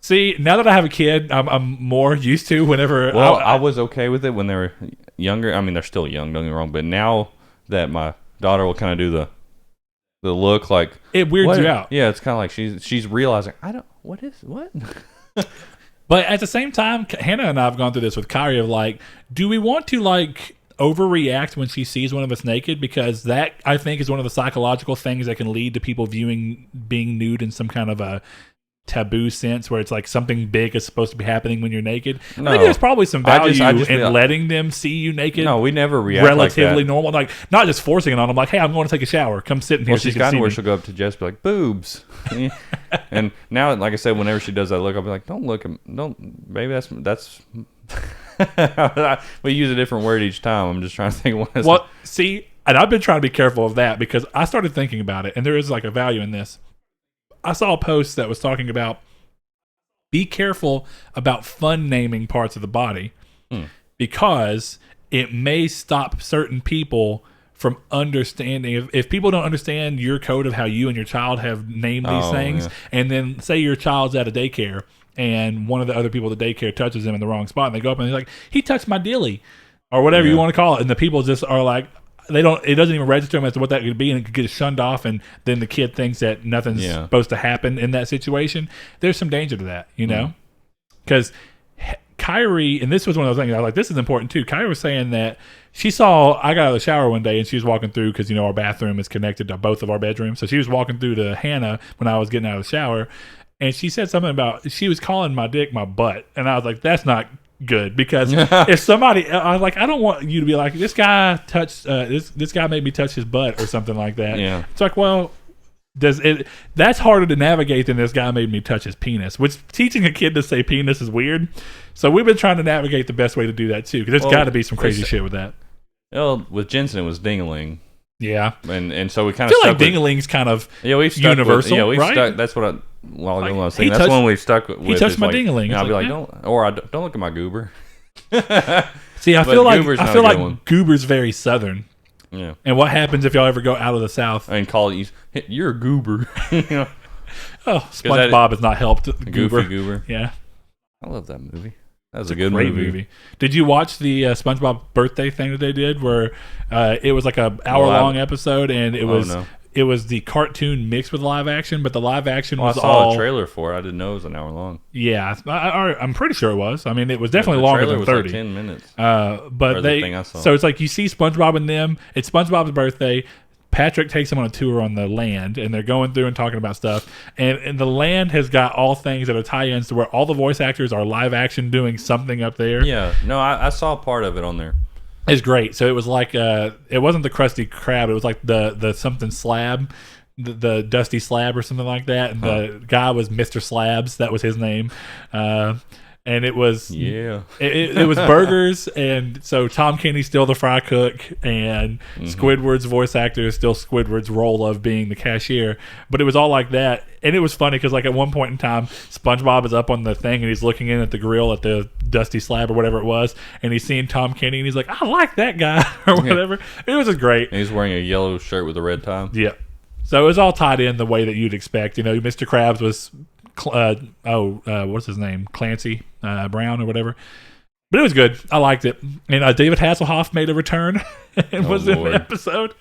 See, now that I have a kid, I'm more used to whenever... Well, I was okay with it when they were younger. I mean, they're still young, don't get me wrong. But now that my daughter will kind of do the look like... it weirds you out. Yeah, it's kind of like she's realizing, what? But at the same time, Hannah and I have gone through this with Kyrie of like, do we want to like overreact when she sees one of us naked? Because that, I think, is one of the psychological things that can lead to people viewing being nude in some kind of a taboo sense where it's like something big is supposed to be happening when you're naked. No. I think there's probably some value I just in letting them see you naked. No, we never react relatively like that. normal, like not just forcing it on them. Like, hey, I'm going to take a shower. Come sit in here. Well, she's gotten where she'll go up to Jess, be like, boobs. And now, like I said, whenever she does that look, I'll be like, baby, that's. We use a different word each time. I'm just trying to think what. Well, see, and I've been trying to be careful of that because I started thinking about it, and there is like a value in this. I saw a post that was talking about be careful about fun naming parts of the body because it may stop certain people from understanding. If people don't understand your code of how you and your child have named these things, and then say your child's at a daycare and one of the other people at the daycare touches them in the wrong spot, and they go up and they're like, he touched my dilly, or whatever you want to call it, and the people just are like, it doesn't even register them as to what that could be, and it could get shunned off, and then the kid thinks that nothing's supposed to happen in that situation. There's some danger to that, you know? Because Kyrie, and this was one of those things I was like, this is important too. Kyrie was saying that I got out of the shower one day and she was walking through because, our bathroom is connected to both of our bedrooms. So she was walking through to Hannah when I was getting out of the shower, and she said something about, she was calling my dick my butt. And I was like, that's not good, because if somebody, I was like, I don't want you to be like, this guy touched this guy made me touch his butt or something like that. It's like, well, that's harder to navigate than this guy made me touch his penis, which teaching a kid to say penis is weird. So we've been trying to navigate the best way to do that too, because there's got to be some crazy shit with that. Well, with Jensen it was ding-a-ling. Yeah, and so we kind of feel like ding-a-ling's kind of we've universal, we've right? stuck. That's what I was saying. That's one we've stuck with. He touched my ding-a-ling. I'll be like, don't look at my goober. See, I feel like goober's very southern. Yeah. And what happens if y'all ever go out of the South and call it, you're a goober? Oh, SpongeBob has not helped. Goofy Goober. Yeah. I love that movie. That was a good great movie. Did you watch the SpongeBob birthday thing that they did, where it was like a hour-long episode, and it was the cartoon mixed with live action, but the live action was I saw a trailer for it. I didn't know it was an hour long. Yeah, I'm pretty sure it was. I mean, it was definitely longer than 30. Like 10 minutes. But so it's like you see SpongeBob and them. It's SpongeBob's birthday. Patrick takes them on a tour on the land, and they're going through and talking about stuff. And the land has got all things that are tie-ins to where all the voice actors are live action doing something up there. Yeah, no, I saw part of it on there. It's great. So it was like it wasn't the Krusty Krab. It was like the something slab, the Dusty Slab or something like that. And the guy was Mr. Slabs. That was his name. and it was Yeah. it was burgers, and so Tom Kenny's still the fry cook, and Squidward's voice actor is still Squidward's role of being the cashier. But it was all like that, and it was funny because like at one point in time, SpongeBob is up on the thing and he's looking in at the grill at the dusty slab or whatever it was, and he's seeing Tom Kenny and he's like, I like that guy or whatever. It was just great. And he's wearing a yellow shirt with a red tie. Yeah. So it was all tied in the way that you'd expect. You know, Mr. Krabs was what's his name? Clancy Brown or whatever. But it was good. I liked it. And David Hasselhoff made a return and was in the episode.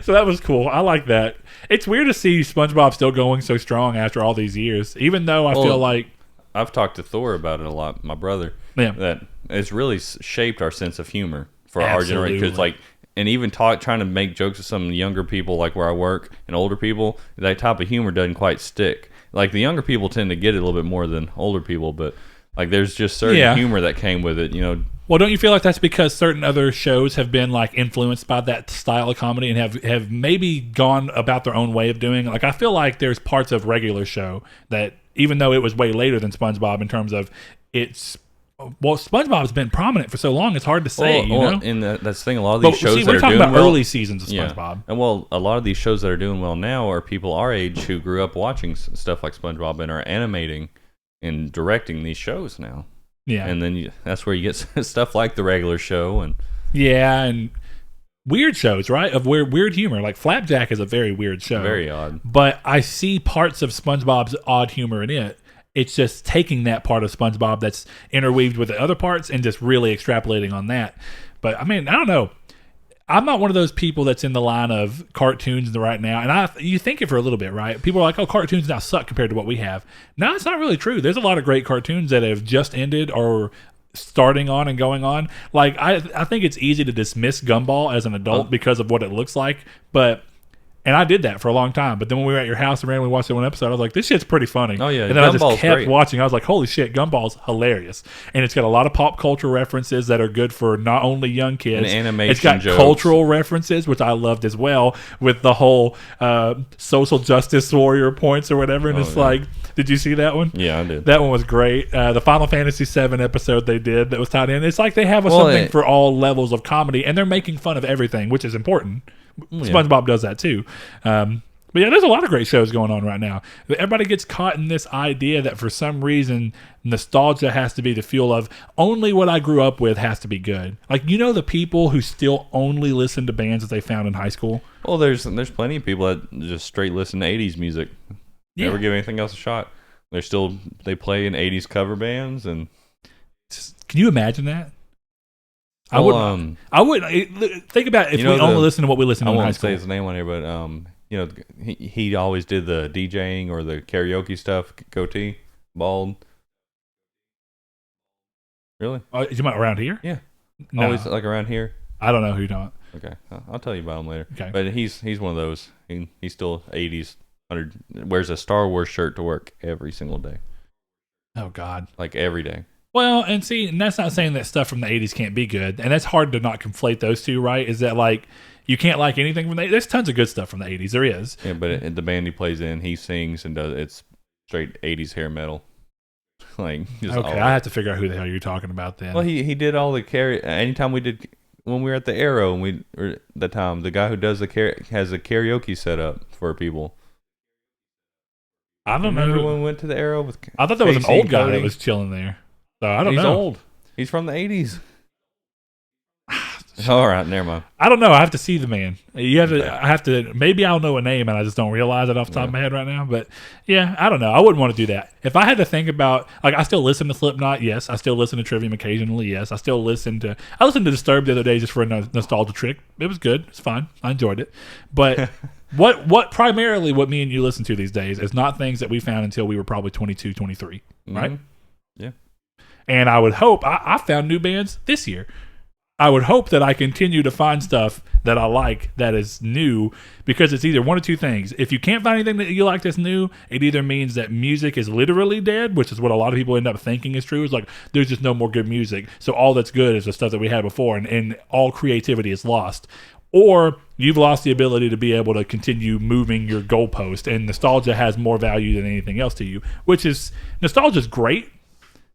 So that was cool. I like that. It's weird to see SpongeBob still going so strong after all these years, even though I feel like... I've talked to Thor about it a lot, my brother. Yeah. That it's really shaped our sense of humor for Absolutely. our generation. 'Cause, like, and even trying to make jokes with some younger people, like where I work, and older people, that type of humor doesn't quite stick. Like, the younger people tend to get it a little bit more than older people, but like there's just certain humor that came with it, you know. Well, don't you feel like that's because certain other shows have been like influenced by that style of comedy and have maybe gone about their own way of doing it? Like, I feel like there's parts of regular show that, even though it was way later than SpongeBob in terms of its... Well, SpongeBob's been prominent for so long; it's hard to say. you know, and that's the thing. A lot of these shows that we're are talking doing about well, early seasons of SpongeBob. And well, a lot of these shows that are doing well now are people our age who grew up watching stuff like SpongeBob and are animating and directing these shows now. Yeah, and then that's where you get stuff like the regular show and weird shows, right? Of weird humor. Like Flapjack is a very weird show, very odd. But I see parts of SpongeBob's odd humor in it. It's just taking that part of SpongeBob that's interweaved with the other parts and just really extrapolating on that. But I mean, I don't know. I'm not one of those people that's in the line of cartoons right now. And you think it for a little bit, right? People are like, oh, cartoons now suck compared to what we have. No, it's not really true. There's a lot of great cartoons that have just ended or starting on and going on. Like, I think it's easy to dismiss Gumball as an adult because of what it looks like. And I did that for a long time. But then when we were at your house and randomly watched that one episode, I was like, this shit's pretty funny. Oh, yeah. And then I just kept great. watching. I was like, holy shit, Gumball's hilarious. And it's got a lot of pop culture references that are good for not only young kids. And animation It's got jokes. cultural references, which I loved as well, with the whole social justice warrior points or whatever. And it's like, did you see that one? Yeah, I did. That one was great. The Final Fantasy VII episode they did that was tied in. It's like they have something for all levels of comedy, and they're making fun of everything, which is important. SpongeBob does that too. But yeah, there's a lot of great shows going on right now. Everybody gets caught in this idea that for some reason nostalgia has to be the fuel of only what I grew up with has to be good. Like, you know, the people who still only listen to bands that they found in high school. Well, there's plenty of people that just straight listen to 80s music. Never give anything else a shot. They play in 80s cover bands and. Can you imagine that? I would think about if we only listen to what we listen to in high school. I won't say his name on here, but you know, he always did the DJing or the karaoke stuff. Goatee, bald. Really? You mean around here? Yeah. No. Always like around here. I don't know who you're talking about. Okay, I'll tell you about him later. Okay. But he's one of those. He's still 80s. Wears a Star Wars shirt to work every single day. Oh God! Like every day. Well, and that's not saying that stuff from the 80s can't be good, and that's hard to not conflate those two, right? Is that like you can't like anything from the 80s? There's tons of good stuff from the 80s. There is. Yeah, but the band he plays in, he sings and does it's straight 80s hair metal. Like okay, I have to figure out who the hell you're talking about then. Well, he did all the anytime we did when we were at the Arrow and the guy who does has a karaoke set up for people. I don't Remember know. when we went to the Arrow with I thought there was an old guy Cody? that was chilling there. So I don't know. He's old. He's from the 80s. All right, never mind. I don't know. I have to see the man. I have to. Maybe I'll know a name and I just don't realize it off the top of my head right now. But yeah, I don't know. I wouldn't want to do that. If I had to think about, like, I still listen to Slipknot. Yes, I still listen to Trivium occasionally. Yes, I listened to Disturbed the other day just for a nostalgia trick. It was good. It's fine. I enjoyed it. But what primarily what me and you listen to these days is not things that we found until we were probably 22, 23, right? Yeah. And I would hope I found new bands this year. I would hope that I continue to find stuff that I like that is new, because it's either one of two things. If you can't find anything that you like that's new, it either means that music is literally dead, which is what a lot of people end up thinking is true. It's like there's just no more good music. So all that's good is the stuff that we had before, and all creativity is lost. Or you've lost the ability to be able to continue moving your goalpost, and nostalgia has more value than anything else to you, which is nostalgia is great.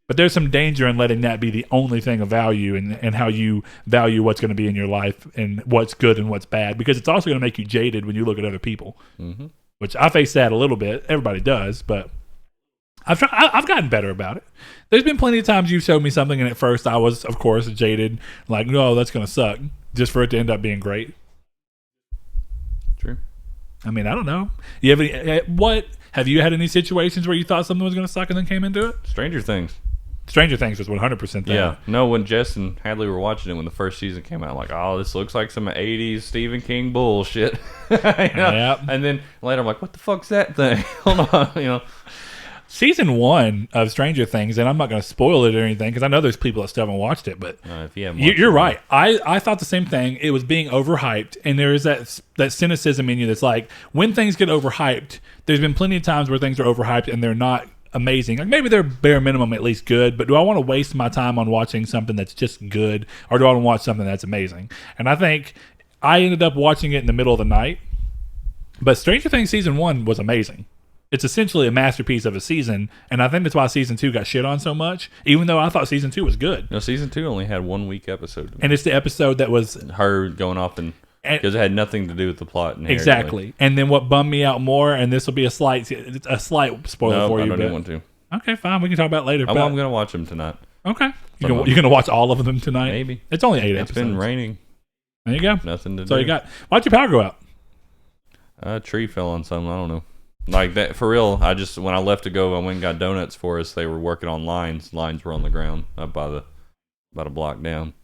But there's some danger in letting that be the only thing of value and how you value what's going to be in your life and what's good and what's bad, because it's also going to make you jaded when you look at other people, which I face that a little bit. Everybody does, but I've gotten better about it. There's been plenty of times you've showed me something, and at first I was, of course, jaded, like, no, that's going to suck, just for it to end up being great. True. I mean, I don't know. You have have you had any situations where you thought something was going to suck and then came into it? Stranger Things. Stranger Things was 100% that. Yeah. No, when Jess and Hadley were watching it when the first season came out, like, oh, this looks like some 80s Stephen King bullshit. Yep. And then later I'm like, what the fuck's that thing? Hold on, Season 1 of Stranger Things, and I'm not going to spoil it or anything because I know there's people that still haven't watched it, but if you haven't watched you're right. I thought the same thing. It was being overhyped, and there is that cynicism in you that's like, when things get overhyped, there's been plenty of times where things are overhyped and they're not amazing. Like, maybe they're bare minimum at least good, but do I want to waste my time on watching something that's just good, or do I want to watch something that's amazing? And I think I ended up watching it in the middle of the night, but Stranger Things Season 1 was amazing. It's essentially a masterpiece of a season, and I think that's why Season 2 got shit on so much, even though I thought Season 2 was good. No, Season 2 only had 1 week episode. And it's the episode that was her going off and because it had nothing to do with the plot. Exactly. And then what bummed me out more, and this will be a slight spoiler for you. I don't even want to. Okay, fine. We can talk about it later. I'm going to watch them tonight. Okay. You're going to watch all of them tonight? Maybe. It's only 8 episodes. It's been raining. There you go. Nothing to do. So you got. Why'd your power go out? A tree fell on something. I don't know. Like that for real. When I left to go, I went and got donuts for us. They were working on lines. Lines were on the ground up by about a block down.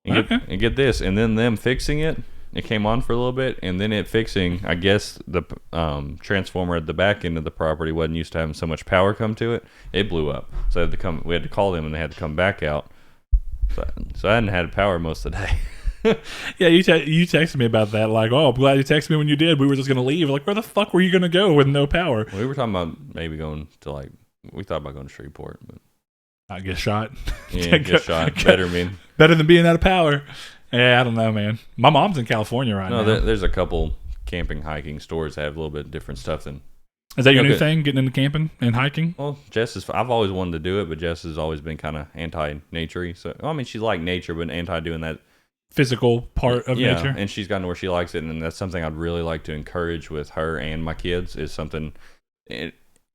And get this, and then them fixing it. It came on for a little bit, and then it fixing. I guess the transformer at the back end of the property wasn't used to having so much power come to it. It blew up, so we had to call them, and they had to come back out. So I hadn't had power most of the day. Yeah, you texted me about that. Like, oh, I'm glad you texted me when you did. We were just gonna leave. Like, where the fuck were you gonna go with no power? We were talking about maybe going to we thought about going to Shreveport, but I get shot. Yeah, get shot. Better than being out of power. Yeah, I don't know, man. My mom's in California right now. There's a couple camping, hiking stores that have a little bit different stuff than. Is that your new thing, getting into camping and hiking? Well, I've always wanted to do it, but Jess has always been kind of anti-nature-y. So, I mean, she's like nature, but anti doing that physical part of nature. And she's gotten to where she likes it, and that's something I'd really like to encourage with her and my kids is something. And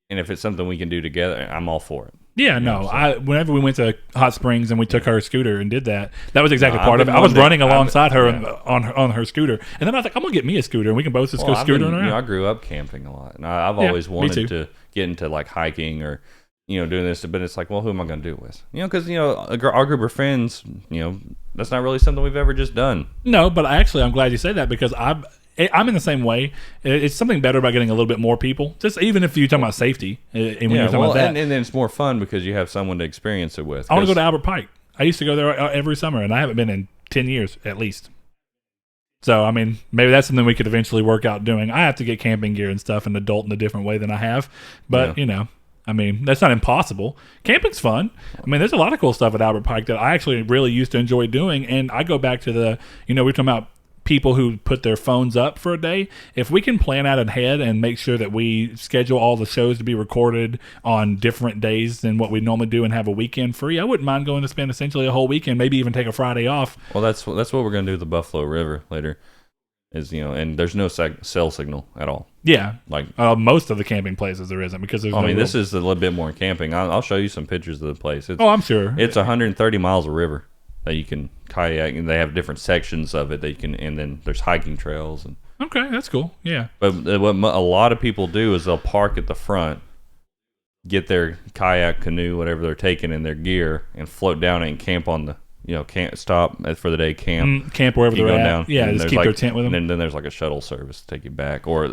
if it's something we can do together, I'm all for it. Yeah, no. Whenever we went to Hot Springs and we took her scooter and did that was exactly part of it. I was running alongside her on her scooter, and then I was like, I'm gonna get me a scooter, and we can both just go scootering around. I grew up camping a lot, and I've always wanted to get into like hiking or doing this, but it's like, well, who am I gonna do it with? Because our group of friends, that's not really something we've ever just done. No, but actually, I'm glad you say that because I'm in the same way. It's something better about getting a little bit more people, just even if you're talking about safety. And when you're talking about that, and then it's more fun because you have someone to experience it with. I want to go to Albert Pike. I used to go there every summer, and I haven't been in 10 years at least. So, I mean, maybe that's something we could eventually work out doing. I have to get camping gear and stuff and adult in a different way than I have. But, I mean, that's not impossible. Camping's fun. I mean, there's a lot of cool stuff at Albert Pike that I actually really used to enjoy doing. And I go back to we're talking about people who put their phones up for a day. If we can plan out ahead and make sure that we schedule all the shows to be recorded on different days than what we normally do and have a weekend free, I wouldn't mind going to spend essentially a whole weekend, maybe even take a Friday off. Well, that's what we're going to do with the Buffalo River later. And there's no cell signal at all. Yeah, like most of the camping places there isn't because there's. This is a little bit more camping. I'll show you some pictures of the place. I'm sure it's 130 miles of river that you can kayak, and they have different sections of it that you can, and then there's hiking trails. And okay, that's cool. Yeah, but what a lot of people do is they'll park at the front, get their kayak, canoe, whatever they're taking in their gear, and float down and camp on the. Can't stop for the day. Camp wherever they're at. Down, yeah, just keep their tent with them. And then there's like a shuttle service to take you back, or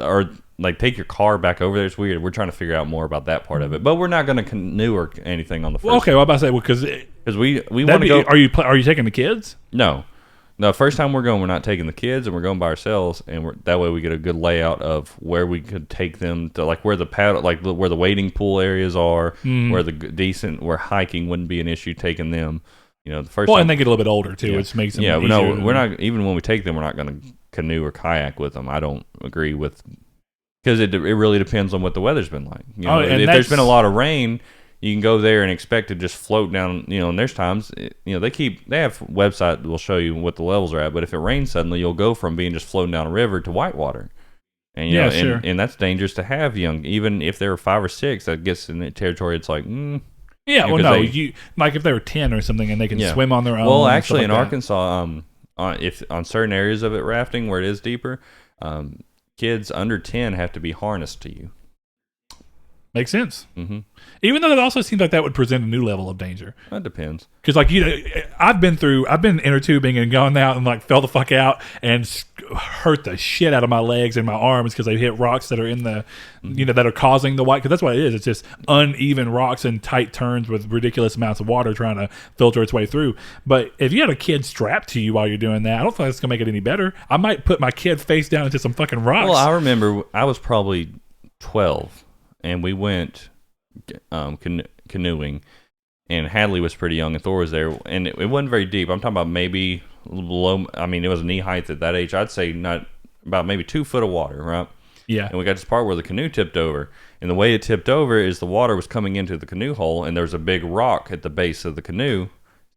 like take your car back over there. It's weird. We're trying to figure out more about that part of it, but we're not going to canoe or anything on the first. Well, okay, well, I'm about to say because we want to go. Are you taking the kids? No. First time we're going, we're not taking the kids, and we're going by ourselves, and that way we get a good layout of where we could take them to, like where the paddle, like where the wading pool areas are, where hiking wouldn't be an issue taking them. The first time, and they get a little bit older too, which makes them easier. No, we're not. Even when we take them, we're not going to canoe or kayak with them. I don't agree with because it really depends on what the weather's been like. If there's been a lot of rain, you can go there and expect to just float down, and there's times, they have website that will show you what the levels are at, but if it rains suddenly, you'll go from being just floating down a river to whitewater. And, sure. and that's dangerous to have young, even if they're 5 or 6, that gets in the territory, it's like, Yeah, well, no, like if they were 10 or something and they can swim on their own. Well, actually, in like Arkansas, on certain areas of it rafting where it is deeper, kids under 10 have to be harnessed to you. Makes sense. Mm-hmm. Even though it also seems like that would present a new level of danger. That depends. Because I've been inner tubing and gone out and like fell the fuck out and hurt the shit out of my legs and my arms because they hit rocks that are in the, that are causing the white. Because that's what it is. It's just uneven rocks and tight turns with ridiculous amounts of water trying to filter its way through. But if you had a kid strapped to you while you're doing that, I don't think that's gonna make it any better. I might put my kid face down into some fucking rocks. Well, I remember I was probably 12. And we went canoeing, and Hadley was pretty young, and Thor was there, and it wasn't very deep. I'm talking about maybe below. I mean, it was knee height at that age. I'd say not about maybe 2 foot of water, right? Yeah. And we got this part where the canoe tipped over, and the way it tipped over is the water was coming into the canoe hole, and there was a big rock at the base of the canoe,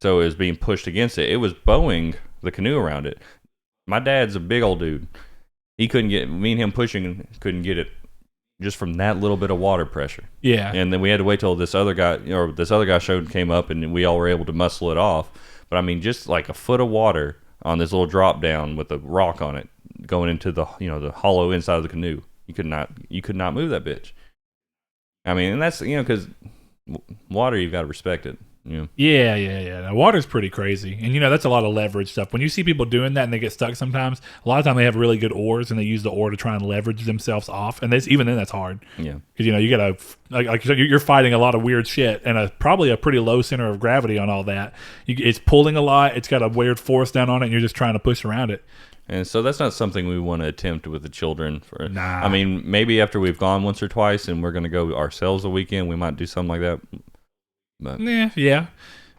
so it was being pushed against it. It was bowing the canoe around it. My dad's a big old dude. He couldn't get me and him pushing, couldn't get it. Just from that little bit of water pressure. Yeah. And then we had to wait till this other guy came up, and we all were able to muscle it off. But I mean, just like a foot of water on this little drop down with a rock on it going into the the hollow inside of the canoe. You could not move that bitch. I mean, and that's because water, you've got to respect it. Yeah. Now, water's pretty crazy, and that's a lot of leverage stuff. When you see people doing that and they get stuck, sometimes a lot of time they have really good oars and they use the oar to try and leverage themselves off. And even then, that's hard. Yeah, because you gotta like you're fighting a lot of weird shit and probably a pretty low center of gravity on all that. It's pulling a lot. It's got a weird force down on it, and you're just trying to push around it. And so that's not something we want to attempt with the children. Nah. I mean, maybe after we've gone once or twice and we're going to go ourselves a weekend, we might do something like that. But yeah.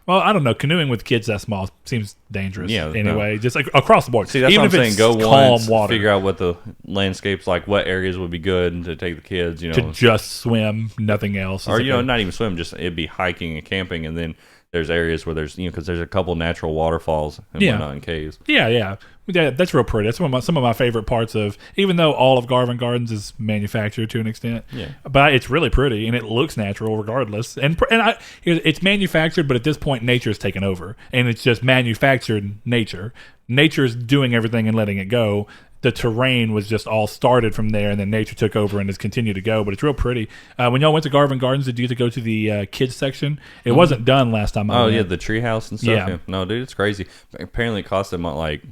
Well, I don't know. Canoeing with kids that small seems dangerous. Yeah. Anyway, just like across the board. See, that's even what I'm if saying. it's Go calm once, water. figure out what the landscape's like, what areas would be good to take the kids. To just swim, nothing else. Or not even swim. Just it'd be hiking and camping, and then there's areas where there's because there's a couple natural waterfalls and whatnot in caves. Yeah, that's real pretty. That's some of my favorite parts of. Even though all of Garvin Gardens is manufactured to an extent, but it's really pretty and it looks natural regardless. It's manufactured, but at this point, nature's taken over, and it's just manufactured nature. Nature's doing everything and letting it go. The terrain was just all started from there, and then nature took over and has continued to go. But it's real pretty. When y'all went to Garvin Gardens, did you get to go to the kids section? It wasn't done last time I went. Oh, yeah, the treehouse and stuff. Yeah. No, dude, it's crazy. Apparently, it cost them like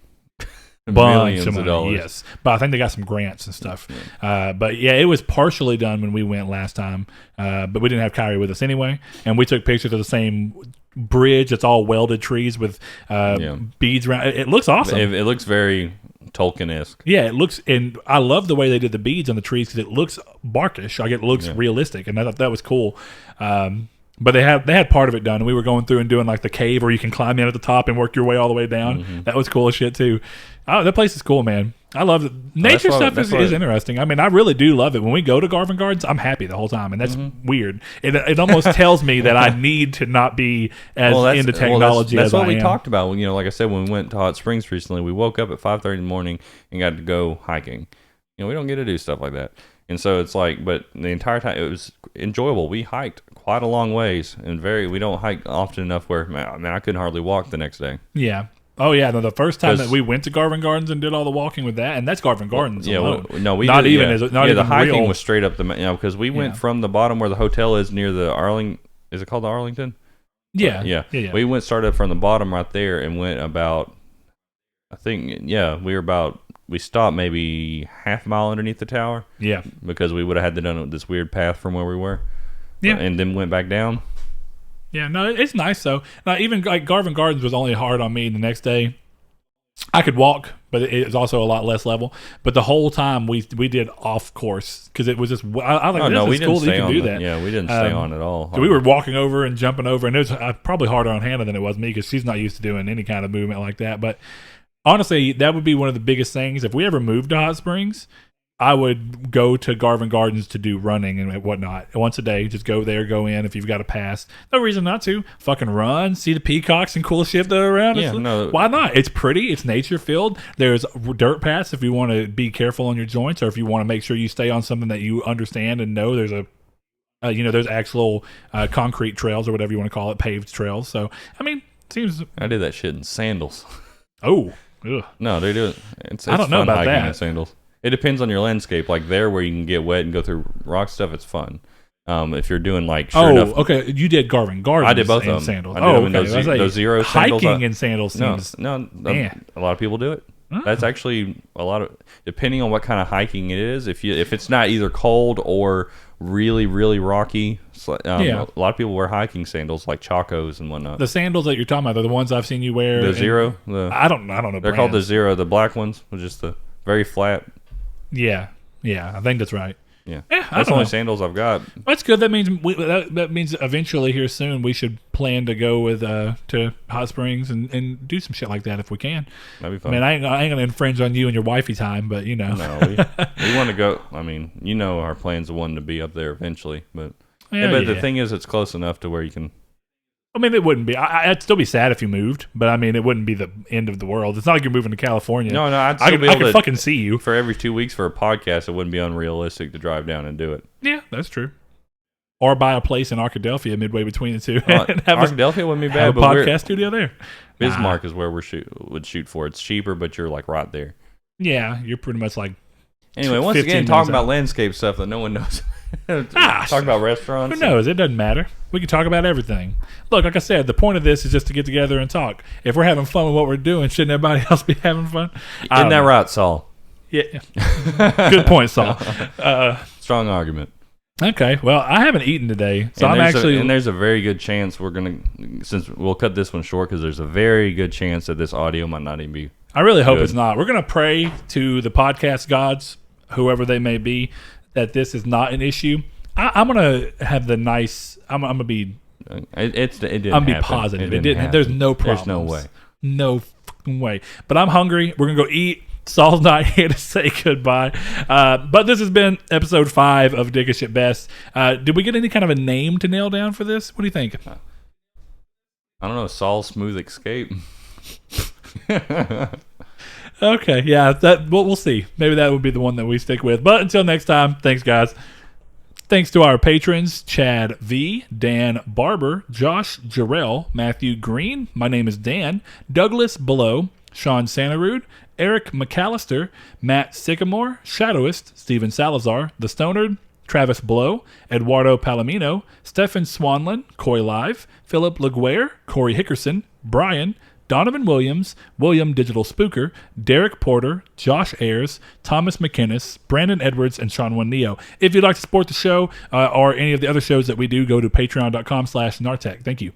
bunch millions of of dollars. Yes, but I think they got some grants and stuff. But yeah, it was partially done when we went last time. But we didn't have Kyrie with us anyway, and we took pictures of the same bridge. It's all welded trees with beads around. It looks awesome. It looks very Tolkien-esque. Yeah, it looks, and I love the way they did the beads on the trees because it looks barkish. Like it looks realistic, and I thought that was cool. But they had part of it done, and we were going through and doing like the cave where you can climb in at the top and work your way all the way down. Mm-hmm. That was cool as shit too. Oh, that place is cool, man. I love it. Nature stuff is interesting. I mean, I really do love it. When we go to Garvin Gardens, I'm happy the whole time, and that's weird. It almost tells me that I need to not be as into technology that's as what I we am. talked about. Like I said, when we went to Hot Springs recently, we woke up at 5:30 in the morning and got to go hiking. We don't get to do stuff like that. And so it's like, but the entire time it was enjoyable. We hiked quite a long ways, and we don't hike often enough where, man, I couldn't hardly walk the next day. Yeah. Oh yeah, no, the first time that we went to Garvin Gardens and did all the walking with that, and that's Garvin Gardens alone. We not did, even the hiking real. was straight up because we went from the bottom where the hotel is near the Is it called the Arlington? Yeah. We started from the bottom right there and went about. I think we stopped maybe half a mile underneath the tower. Yeah, because we would have had to done this weird path from where we were. Yeah, and then went back down. Yeah, no, it's nice though. Now, even like Garvin Gardens was only hard on me the next day. I could walk, but it was also a lot less level. But the whole time we did off course because it was just I like this is cool that you can do that. Yeah, we didn't stay on at all. So we were walking over and jumping over, and it was probably harder on Hannah than it was me because she's not used to doing any kind of movement like that. But honestly, that would be one of the biggest things if we ever moved to Hot Springs. I would go to Garvin Gardens to do running and whatnot. Once a day, just go there, go in if you've got a pass. No reason not to. Fucking run, see the peacocks and cool shit that are around. Yeah, no. Why not? It's pretty. It's nature filled. There's dirt paths if you want to be careful on your joints, or if you want to make sure you stay on something that you understand and know. There's there's actual concrete trails or whatever you want to call it, paved trails. So I mean, seems. I did that shit in sandals. Oh, ugh. No, they do it. It's I don't know fun about hiking that. in sandals. It depends on your landscape. Like there, where you can get wet and go through rock stuff, it's fun. If you're doing like okay, you did Garvin Gardens. I did both in of them. sandals. I did them in okay. those zero sandals. Hiking in sandals seems. No, man. a lot of people do it. Oh. That's actually a lot of, depending on what kind of hiking it is. If it's not either cold or really really rocky, a lot of people wear hiking sandals like Chacos and whatnot. The sandals that you're talking about are the ones I've seen you wear. The Zero. I don't know. They're called the Zero. The black ones with just the very flat. Yeah, I think that's right. Yeah, I that's the don't only know. sandals I've got. That's good. That means that means eventually here soon we should plan to go with to Hot Springs and do some shit like that if we can. That'd be I fun. mean, I ain't gonna infringe on you and your wifey time, but you know. No, we want to go. I mean, our plans are wanting to be up there eventually, but Yeah, the thing is, it's close enough to where you can. I mean, it wouldn't be. I'd still be sad if you moved, but I mean, it wouldn't be the end of the world. It's not like you're moving to California. No, I'd I still could, be I able could to. fucking see you. For every 2 weeks for a podcast, it wouldn't be unrealistic to drive down and do it. Yeah, that's true. Or buy a place in Arkadelphia midway between the two. and have Arkadelphia wouldn't be bad, have a but podcast studio there. Bismarck is where would shoot for. It's cheaper, but you're like right there. Yeah, you're pretty much like. Anyway, once 15 again, minutes talking out. about landscape stuff that no one knows. Ah, Talk about restaurants. Who knows? It doesn't matter. We can talk about everything. Look, like I said, the point of this is just to get together and talk. If we're having fun with what we're doing, shouldn't everybody else be having fun? Isn't that right, Saul? Yeah. Good point, Saul. Strong argument. Okay. Well, I haven't eaten today, so And I'm there's actually. there's a very good chance since we'll cut this one short because there's a very good chance that this audio might not even be. I really hope Good. it's not. We're going to pray to the podcast gods, whoever they may be, that this is not an issue. I'm going to have the nice. I'm going to be. It didn't. I'm going to be happen. positive. It didn't. happen. There's no problem. There's no way. No fucking way. But I'm hungry. We're going to go eat. Saul's not here to say goodbye. But this has been episode 5 of Dickish at Best. Did we get any kind of a name to nail down for this? What do you think? I don't know. Saul's Smooth Escape. Okay, yeah, we'll see. Maybe that would be the one that we stick with. But until next time, thanks, guys. Thanks to our patrons, Chad V, Dan Barber, Josh Jarrell, Matthew Green, my name is Dan, Douglas Below, Sean Santarud, Eric McAllister, Matt Sycamore, Shadowist, Steven Salazar, The Stonard, Travis Blow, Eduardo Palomino, Stefan Swanlin, Coy Live, Philip Laguerre, Corey Hickerson, Brian, Donovan Williams, William Digital Spooker, Derek Porter, Josh Ayers, Thomas McInnes, Brandon Edwards, and Sean Neo. If you'd like to support the show or any of the other shows that we do, go to patreon.com/Nartech. Thank you.